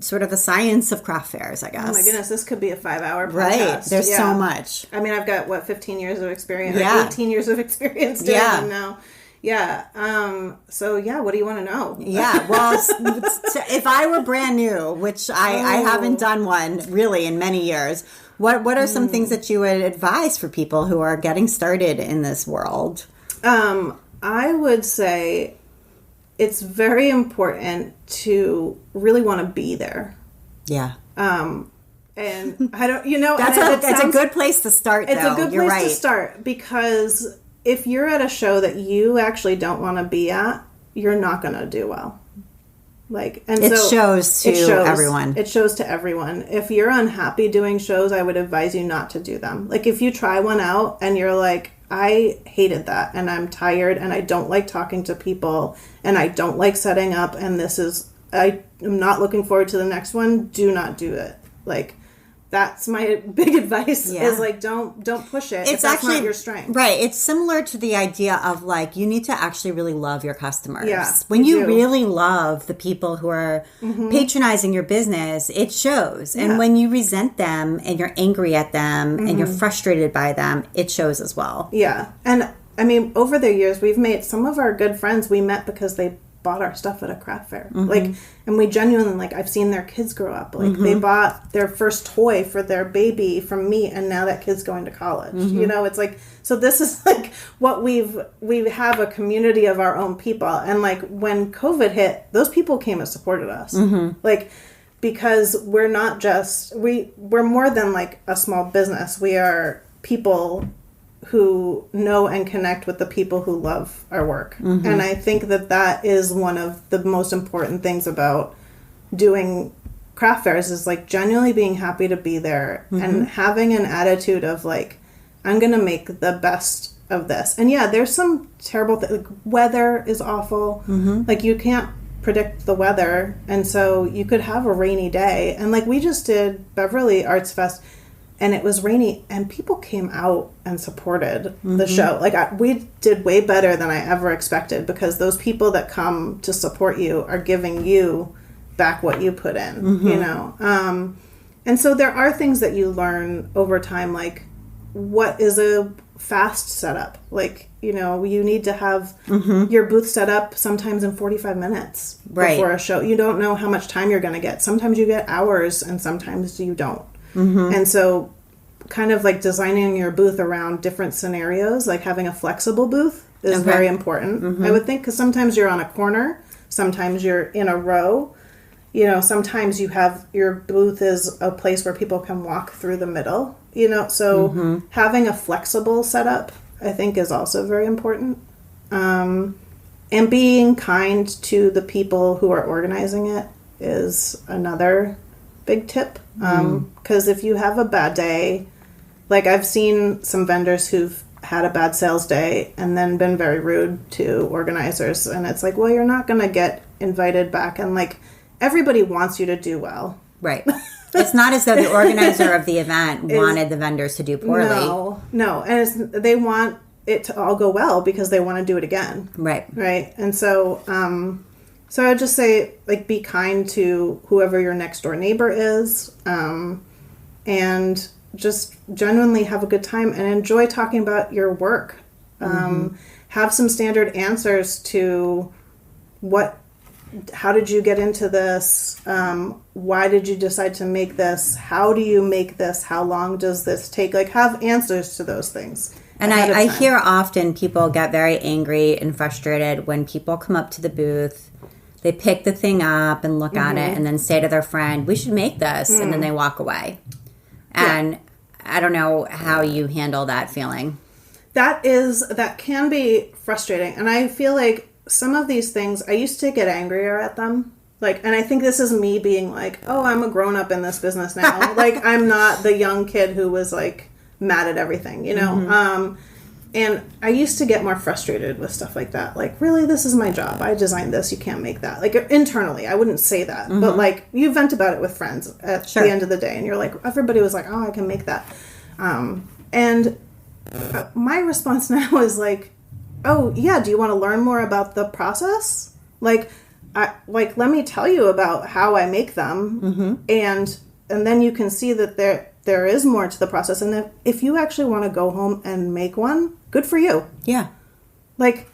sort of the science of craft fairs, I guess. Oh my goodness, this could be a 5-hour podcast. Right. There's so much. I mean, I've got, 15 years of experience, or 18 years of experience doing them now. Yeah. So, what do you want to know? Yeah. Well, if I were brand new, which I haven't done one really in many years, what are some things that you would advise for people who are getting started in this world? I would say it's very important to really want to be there. Yeah. And I don't, that's a good place to start, though. It's a good place to start, because if you're at a show that you actually don't want to be at, you're not going to do well. Like, and it so shows to everyone. It shows to everyone. If you're unhappy doing shows, I would advise you not to do them. Like, if you try one out and you're like, I hated that and I'm tired and I don't like talking to people and I don't like setting up and I am not looking forward to the next one, do not do it. Like, that's my big advice is like, don't push it if that's not your strength. Right. It's similar to the idea of like, you need to actually really love your customers. Yeah, when you really love the people who are patronizing your business, it shows. And when you resent them and you're angry at them and you're frustrated by them, it shows as well. Yeah. And I mean, over the years, we've made some of our good friends we met because they bought our stuff at a craft fair. Like, and we genuinely, like, I've seen their kids grow up. Like, they bought their first toy for their baby from me, and now that kid's going to college. You know, it's like, so this is like what we have a community of our own people. And like, when COVID hit, those people came and supported us. Like, because we're not just, we're more than like a small business. We are people who know and connect with the people who love our work. And I think that is one of the most important things about doing craft fairs is like genuinely being happy to be there and having an attitude of like, I'm going to make the best of this. And yeah, there's some terrible like, weather is awful. Like, you can't predict the weather. And so you could have a rainy day. And like, we just did Beverly Arts Fest, and it was rainy, and people came out and supported the show. Like, we did way better than I ever expected, because those people that come to support you are giving you back what you put in, you know? And so there are things that you learn over time, like what is a fast setup? Like, you know, you need to have your booth set up sometimes in 45 minutes before a show. You don't know how much time you're going to get. Sometimes you get hours, and sometimes you don't. And so kind of like designing your booth around different scenarios, like having a flexible booth is very important. I would think, because sometimes you're on a corner, sometimes you're in a row, you know, sometimes you have your booth is a place where people can walk through the middle, you know, so having a flexible setup I think is also very important. And being kind to the people who are organizing it is another big tip. Because if you have a bad day, like I've seen some vendors who've had a bad sales day and then been very rude to organizers, and it's like, well, you're not going to get invited back, and like everybody wants you to do well. Right. It's not as though the organizer of the event wanted the vendors to do poorly. No. And they want it to all go well because they want to do it again. Right. And so, so I would just say, like, be kind to whoever your next door neighbor is, and just genuinely have a good time and enjoy talking about your work. Have some standard answers to how did you get into this? Why did you decide to make this? How do you make this? How long does this take? Like, have answers to those things. And I hear often people get very angry and frustrated when people come up to the booth, they pick the thing up and look at it and then say to their friend, we should make this. And then they walk away. And I don't know how you handle that feeling. That can be frustrating. And I feel like some of these things, I used to get angrier at them. Like, and I think this is me being like, oh, I'm a grown up in this business now. Like, I'm not the young kid who was like mad at everything, you know? And I used to get more frustrated with stuff like that. Like, really, this is my job. I designed this. You can't make that. Like, internally, I wouldn't say that. But, like, you vent about it with friends at the end of the day. And you're like, everybody was like, oh, I can make that. And my response now is like, oh, yeah, do you want to learn more about the process? Like, let me tell you about how I make them. And then you can see that there is more to the process. And if you actually want to go home and make one, good for you. Yeah. Like,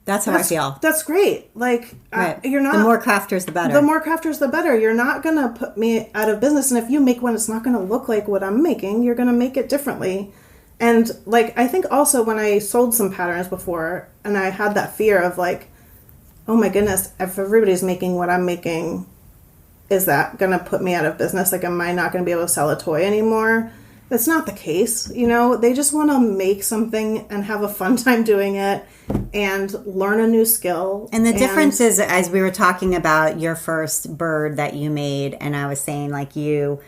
that's how I feel. That's great. Like, you're not... The more crafters, the better. The more crafters, the better. You're not going to put me out of business. And if you make one, it's not going to look like what I'm making. You're going to make it differently. And, like, I think also when I sold some patterns before, and I had that fear of, like, oh my goodness, if everybody's making what I'm making, is that going to put me out of business? Like, am I not going to be able to sell a toy anymore? That's not the case. They just want to make something and have a fun time doing it and learn a new skill. And the difference is, as we were talking about your first bird that you made, and I was saying, like, you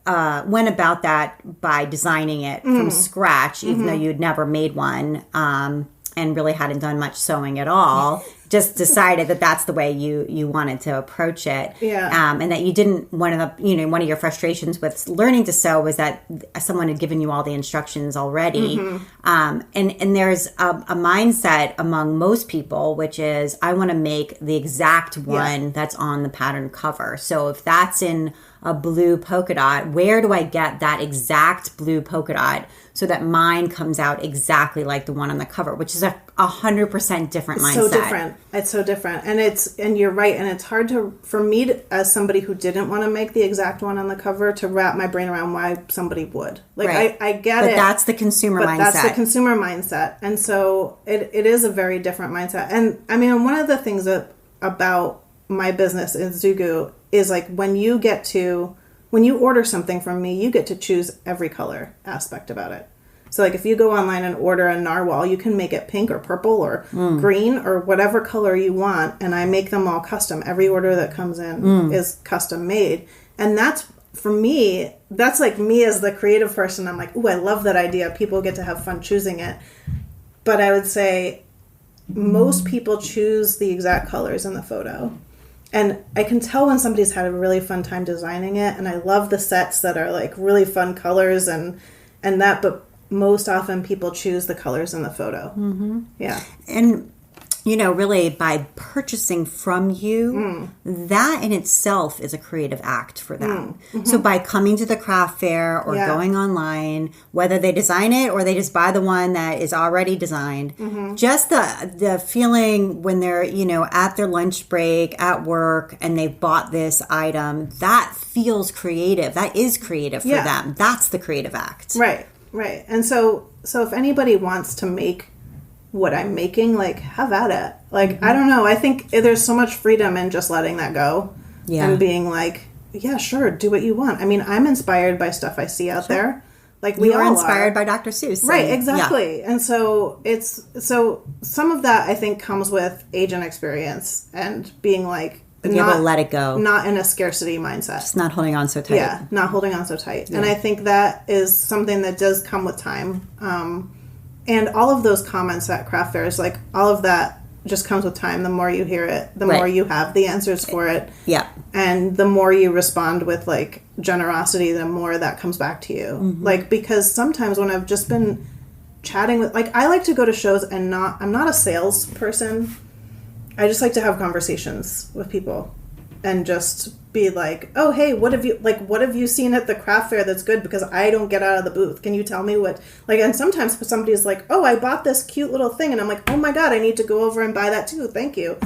went about that by designing it from scratch, even though you'd never made one, and really hadn't done much sewing at all. Just decided that that's the way you wanted to approach it. Yeah. And that you didn't, one of your frustrations with learning to sew was that someone had given you all the instructions already. And there's a mindset among most people, which is, I want to make the exact one that's on the pattern cover. So if that's in a blue polka dot, where do I get that exact blue polka dot so that mine comes out exactly like the one on the cover, which is 100% different mindset. So different. It's so different. And you're right. And it's hard for me as somebody who didn't want to make the exact one on the cover, to wrap my brain around why somebody would. Like, right. I get it. But that's the consumer mindset. That's the consumer mindset. And so it is a very different mindset. And I mean, one of the things about my business in ZooGuu is, like, when you order something from me, you get to choose every color aspect about it. So, like, if you go online and order a narwhal, you can make it pink or purple or green or whatever color you want, and I make them all custom. Every order that comes in is custom made. And that's, for me, that's like me as the creative person. I'm like, ooh, I love that idea. People get to have fun choosing it. But I would say most people choose the exact colors in the photo. And I can tell when somebody's had a really fun time designing it, and I love the sets that are, like, really fun colors and that, but most often people choose the colors in the photo. Yeah. And, really by purchasing from you, that in itself is a creative act for them. So by coming to the craft fair or going online, whether they design it or they just buy the one that is already designed, just the feeling when they're, at their lunch break, at work, and they've bought this item, that feels creative. That is creative for them. That's the creative act. Right. Right. And so if anybody wants to make what I'm making, like, have at it. Like, I don't know. I think there's so much freedom in just letting that go and being like, yeah, sure, do what you want. I mean, I'm inspired by stuff I see out there. Like, we are all inspired by Dr. Seuss. Right, exactly. And so some of that, I think, comes with age and experience and being like, you have to let it go. Not in a scarcity mindset. Just not holding on so tight. Yeah, not holding on so tight. Yeah. And I think that is something that does come with time. And all of those comments at craft fairs, like, all of that just comes with time. The more you hear it, the more you have the answers for it. Yeah. And the more you respond with, like, generosity, the more that comes back to you. Like, because sometimes when I've just been chatting with, like, I like to go to shows and I'm not a salesperson. I just like to have conversations with people and just be like, oh, hey, what have you seen at the craft fair that's good? Because I don't get out of the booth. Can you tell me what, like, and sometimes somebody's like, oh, I bought this cute little thing. And I'm like, oh my God, I need to go over and buy that too. Thank you.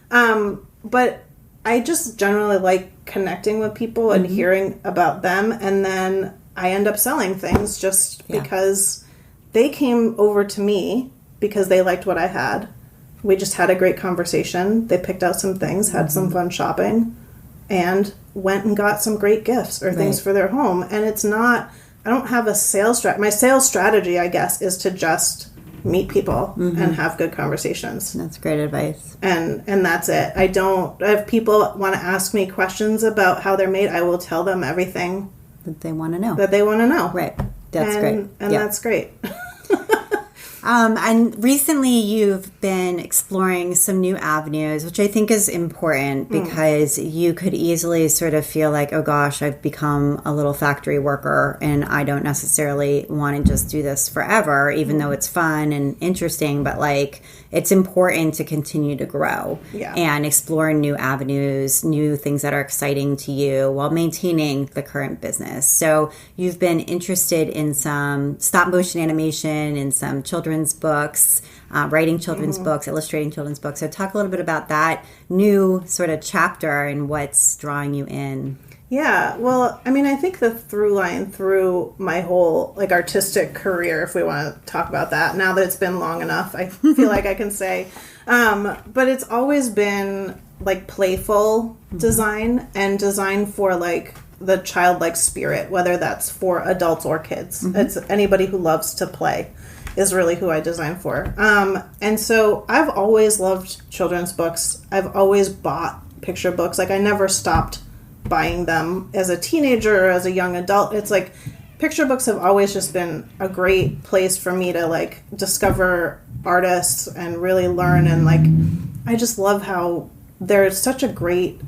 But I just generally like connecting with people and hearing about them. And then I end up selling things just because they came over to me because they liked what I had. We just had a great conversation. They picked out some things, had some fun shopping, and went and got some great gifts or things for their home. And it's not, I don't have a sales strategy. My sales strategy, I guess, is to just meet people and have good conversations. That's great advice. And that's it. If people want to ask me questions about how they're made, I will tell them everything that they want to know. Right. That's great. And that's great. And recently you've been exploring some new avenues, which I think is important because you could easily sort of feel like, oh gosh, I've become a little factory worker and I don't necessarily want to just do this forever, even though it's fun and interesting, but like it's important to continue to grow and explore new avenues, new things that are exciting to you while maintaining the current business. So you've been interested in some stop motion animation and some children's books, writing children's books, illustrating children's books. So talk a little bit about that new sort of chapter and what's drawing you in. Yeah, well, I mean, I think the through line through my whole like artistic career, if we want to talk about that, now that it's been long enough, I feel like I can say, but it's always been like playful design and design for like the childlike spirit, whether that's for adults or kids. It's anybody who loves to play is really who I design for. And so I've always loved children's books. I've always bought picture books. Like, I never stopped buying them as a teenager or as a young adult. It's like picture books have always just been a great place for me to like discover artists and really learn. And like, I just love how there's such a great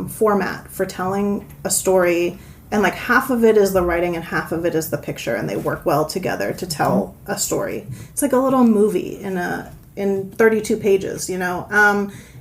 format for telling a story, and like half of it is the writing and half of it is the picture, and they work well together to tell a story. It's like a little movie in 32 pages, you know.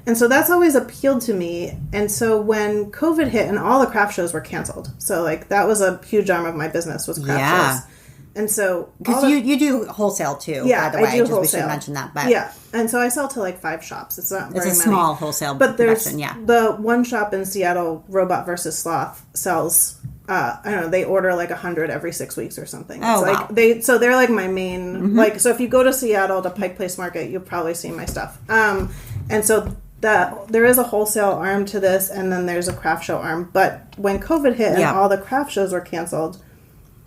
And so that's always appealed to me. And so when COVID hit and all the craft shows were canceled, so like that was a huge arm of my business was craft shows. And so because you do wholesale too, by the way. I do wholesale. We should mention that. But yeah, and so I sell to like 5 shops. It's not very many. It's a small wholesale but there's production, the one shop in Seattle, Robot versus Sloth, sells. I don't know. They order like 100 every 6 weeks or something. Oh, it's like wow. They're like my main like. So if you go to Seattle to Pike Place Market, you'll probably see my stuff. And so that there is a wholesale arm to this, and then there's a craft show arm. But when COVID hit and all the craft shows were canceled,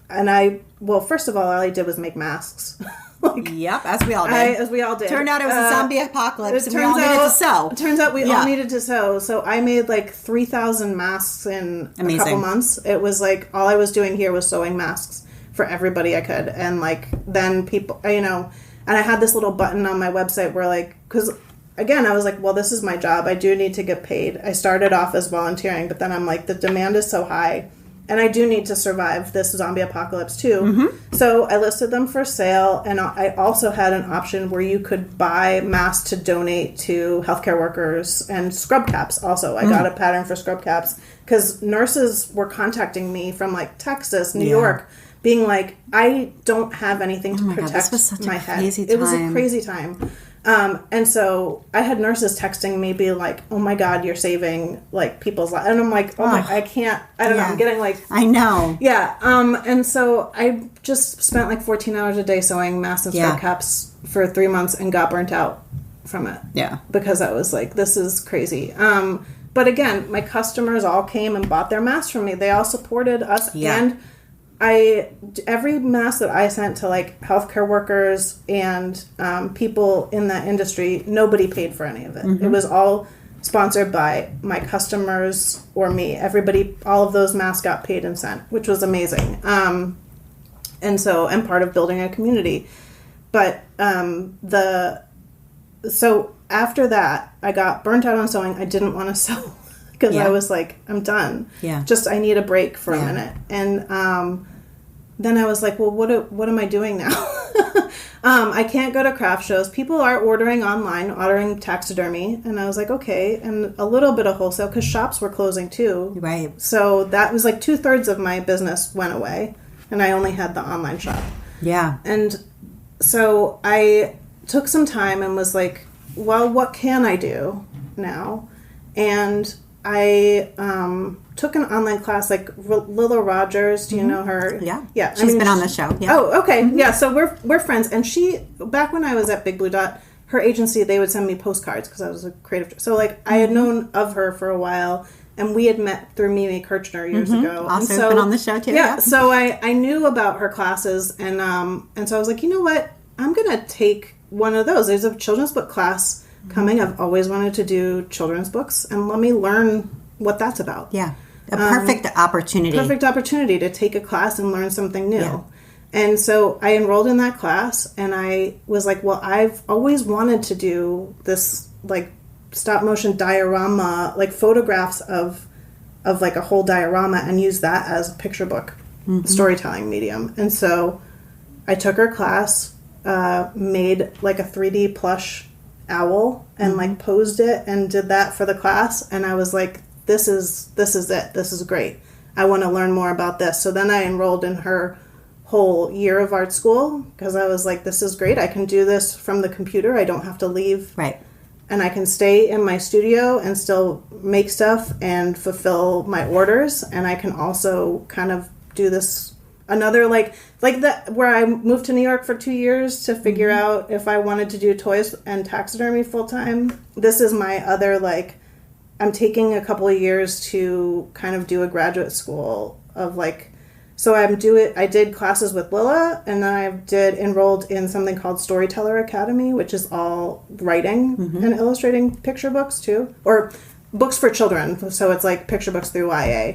and first of all I did was make masks. Yep, as we all did. As we all did. Turned out it was a zombie apocalypse, and we all needed to sew. It turns out we all needed to sew. So I made like 3,000 masks in a couple months. It was like all I was doing here was sewing masks for everybody I could. And like then people, you know, and I had this little button on my website where like, because again, I was like, well, this is my job. I do need to get paid. I started off as volunteering, but then I'm like, the demand is so high. And I do need to survive this zombie apocalypse too. So I listed them for sale. And I also had an option where you could buy masks to donate to healthcare workers, and scrub caps also. I got a pattern for scrub caps because nurses were contacting me from like Texas, New York, being like, I don't have anything to protect this was such my a head. crazy It was a time. crazy time. And so I had nurses texting me, be like, "Oh my God, you're saving like people's lives," and I'm like, "Oh my, I can't." I don't know. I'm getting like, I know. Yeah. And so I just spent like 14 hours a day sewing masks and scrub caps for 3 months and got burnt out from it. Yeah. Because I was like, this is crazy. But again, my customers all came and bought their masks from me. They all supported us, and every mask that I sent to like healthcare workers and people in that industry, nobody paid for any of it. It was all sponsored by my customers or me. Everybody, all of those masks got paid and sent, which was amazing. And so I'm part of building a community. But so after that, I got burnt out on sewing. I didn't want to sew because I was like, I'm done. Yeah. Just I need a break for a minute. And then I was like, well, what am I doing now? I can't go to craft shows. People are ordering online, ordering taxidermy. And I was like, okay. And a little bit of wholesale because shops were closing too. Right. So that was like 2/3 of my business went away. And I only had the online shop. Yeah. And so I took some time and was like, well, what can I do now? And I took an online class, like Lila Rogers. Do you know her? Yeah. Yeah. She's been on the show. Yeah. Oh, okay. Yeah. So we're friends. And she, back when I was at Big Blue Dot, her agency, they would send me postcards because I was a creative. So like I had known of her for a while, and we had met through Mimi Kirchner years ago. Also and so, been on the show too. Yeah. So I knew about her classes, and so I was like, you know what? I'm gonna take one of those. There's a children's book class coming. I've always wanted to do children's books, and let me learn what that's about. Yeah. A perfect opportunity. Perfect opportunity to take a class and learn something new. Yeah. And so I enrolled in that class, and I was like, well, I've always wanted to do this like stop motion diorama, like photographs of like a whole diorama, and use that as a picture book storytelling medium. And so I took her class, made like a 3D plush owl and like posed it and did that for the class. And I was like, this is it. This is great. I want to learn more about this. So then I enrolled in her whole year of art school because I was like, this is great. I can do this from the computer. I don't have to leave. Right. And I can stay in my studio and still make stuff and fulfill my orders. And I can also kind of do this another like that where I moved to New York for 2 years to figure out if I wanted to do toys and taxidermy full time. This is my other like I'm taking a couple of years to kind of do a graduate school of like, so I did classes with Lilla, and then I enrolled in something called Storyteller Academy, which is all writing and illustrating picture books too, or books for children. So it's like picture books through YA,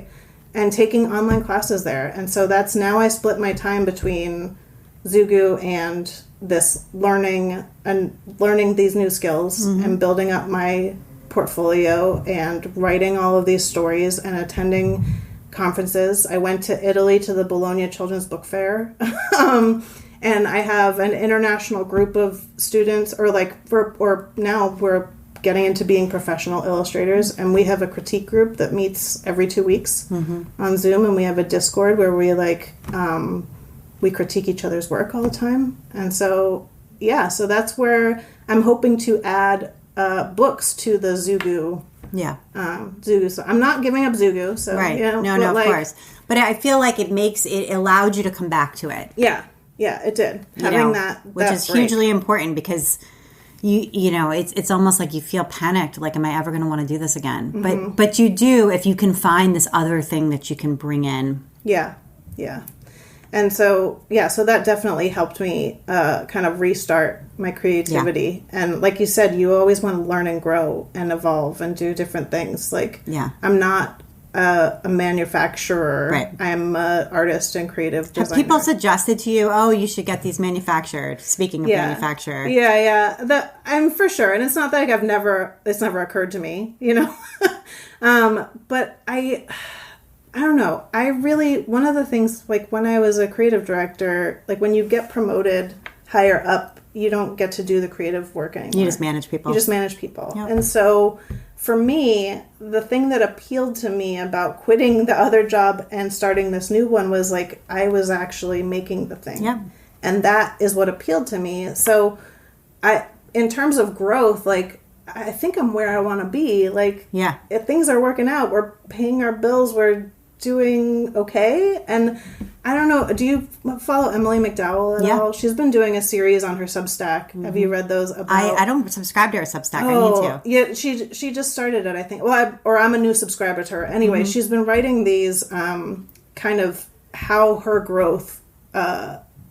and taking online classes there. And so that's now I split my time between ZooGuu and this learning these new skills and building up my portfolio and writing all of these stories and attending conferences. I went to Italy to the Bologna Children's Book Fair. And I have an international group of students, or now we're getting into being professional illustrators, and we have a critique group that meets every 2 weeks on Zoom, and we have a Discord where we critique each other's work all the time. And so that's where I'm hoping to add books to the ZooGuu. Yeah. ZooGuu. So I'm not giving up ZooGuu. So, right. No, of course. But I feel like it allowed you to come back to it. Yeah. Yeah, it did. Having that which is break. Hugely important, because you know, it's almost like you feel panicked, like, am I ever going to want to do this again? But you do, if you can find this other thing that you can bring in. Yeah. Yeah. And so that definitely helped me kind of restart my creativity. Yeah. And like you said, you always want to learn and grow and evolve and do different things. Like, I'm not a manufacturer. Right. I'm an artist and creative designer. Have people suggested to you, oh, you should get these manufactured? Speaking of manufacturer. Yeah. I'm for sure. And it's not like it's never occurred to me, you know. But I don't know. One of the things, like when I was a creative director, like when you get promoted higher up, you don't get to do the creative work anymore. You just manage people. Yep. And so for me, the thing that appealed to me about quitting the other job and starting this new one was like, I was actually making the thing. Yeah. And that is what appealed to me. So in terms of growth, like, I think I'm where I want to be. Like, if things are working out, we're paying our bills, we're doing okay. And I don't know, do you follow Emily McDowell at all? She's been doing a series on her Substack. Have you read those? I don't subscribe to her Substack. I need to. Yeah, she just started it, I think. Well, I'm a new subscriber to her. Anyway, she's been writing these kind of how her growth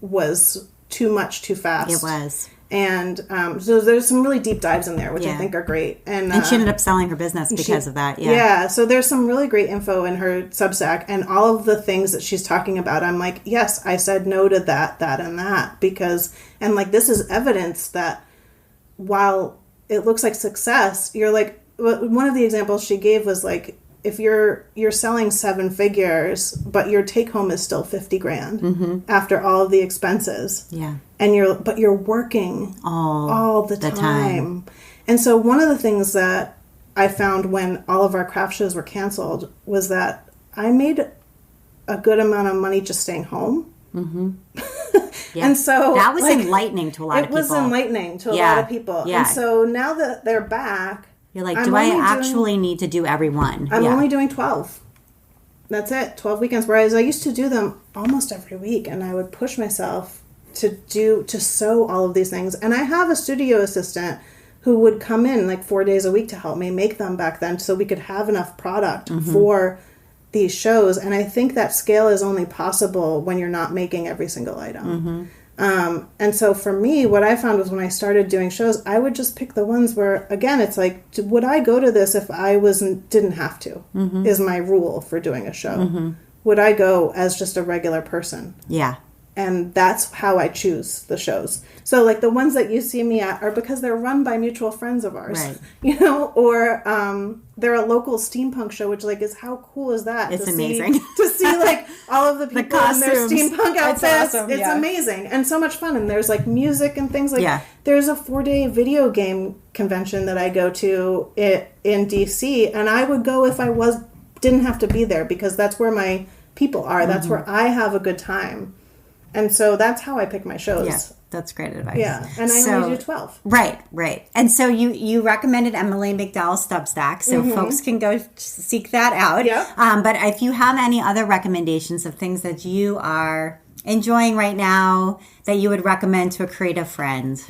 was too much, too fast. It was. And so there's some really deep dives in there, which I think are great. And she ended up selling her business because of that. Yeah. So there's some really great info in her Substack, and all of the things that she's talking about, I'm like, yes, I said no to that, and that, because, and like, this is evidence that while it looks like success, you're like, one of the examples she gave was like, if you're selling 7 figures, but your take home is still $50,000 after all of the expenses. Yeah. And you're working all the time. And so one of the things that I found when all of our craft shows were canceled was that I made a good amount of money just staying home. Yeah. And so that was enlightening to a lot of people. It was enlightening to a lot of people. Yeah. And so now that they're back, you're like, do I actually need to do every one? I'm only doing 12. That's it, 12 weekends. Whereas I used to do them almost every week, and I would push myself to sew all of these things. And I have a studio assistant who would come in like 4 days a week to help me make them back then, so we could have enough product for these shows. And I think that scale is only possible when you're not making every single item. And so for me, what I found was when I started doing shows, I would just pick the ones where, again, it's like, would I go to this if I didn't have to, is my rule for doing a show. Would I go as just a regular person? Yeah. And that's how I choose the shows. So like the ones that you see me at are because they're run by mutual friends of ours, right. You know, or they're a local steampunk show, which like is how cool is that? It's amazing to see like all of the people in their steampunk outfits. Awesome. It's amazing and so much fun. And there's like music and things like there's a 4-day video game convention that I go to in DC, and I would go if I didn't have to be there because that's where my people are. That's where I have a good time. And so that's how I pick my shows. Yeah, that's great advice. Yeah, and I only do 12. Right. And so you recommended Emily McDowell's Substack, so folks can go seek that out. Yeah. But if you have any other recommendations of things that you are enjoying right now that you would recommend to a creative friend.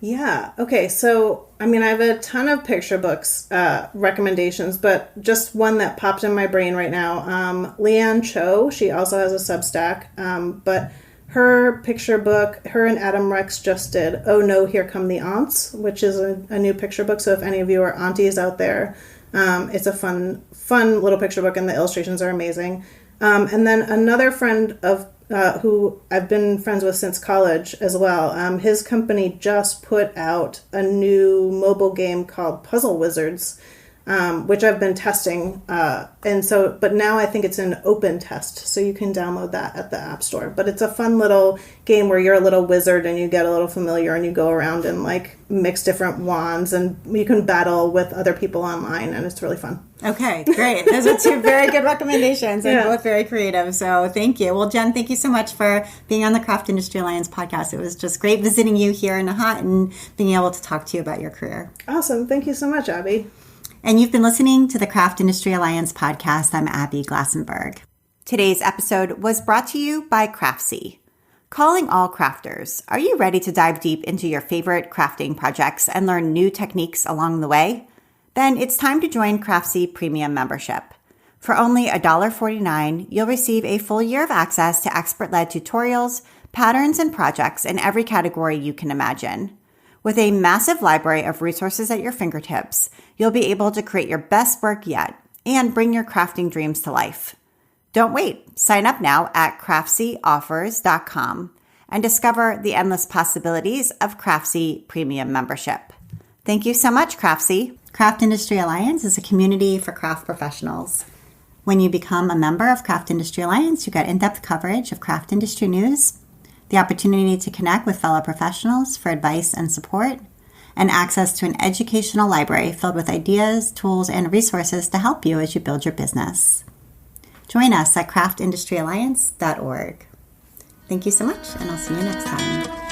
Yeah. Okay. So, I have a ton of picture books recommendations, but just one that popped in my brain right now. Leanne Cho, she also has a Substack, but her picture book, her and Adam Rex just did Oh No, Here Come the Aunts, which is a new picture book. So if any of you are aunties out there, it's a fun little picture book, and the illustrations are amazing. And then another friend of who I've been friends with since college as well. His company just put out a new mobile game called Puzzle Wizards, which I've been testing. But now I think it's an open test, so you can download that at the App Store. But it's a fun little game where you're a little wizard and you get a little familiar and you go around and mix different wands, and you can battle with other people online, and it's really fun. Okay, great. Those are two very good recommendations and both very creative. So thank you. Well, Jen, thank you so much for being on the Craft Industry Alliance podcast. It was just great visiting you here in Nahat and being able to talk to you about your career. Awesome. Thank you so much, Abby. And you've been listening to the Craft Industry Alliance podcast. I'm Abby Glassenberg. Today's episode was brought to you by Craftsy. Calling all crafters, are you ready to dive deep into your favorite crafting projects and learn new techniques along the way? Then it's time to join Craftsy Premium membership. For only $1.49, you'll receive a full year of access to expert-led tutorials, patterns, and projects in every category you can imagine. With a massive library of resources at your fingertips, you'll be able to create your best work yet and bring your crafting dreams to life. Don't wait. Sign up now at CraftsyOffers.com and discover the endless possibilities of Craftsy Premium membership. Thank you so much, Craftsy. Craft Industry Alliance is a community for craft professionals. When you become a member of Craft Industry Alliance, you get in-depth coverage of craft industry news, the opportunity to connect with fellow professionals for advice and support, and access to an educational library filled with ideas, tools, and resources to help you as you build your business. Join us at craftindustryaLliance.org. Thank you so much, and I'll see you next time.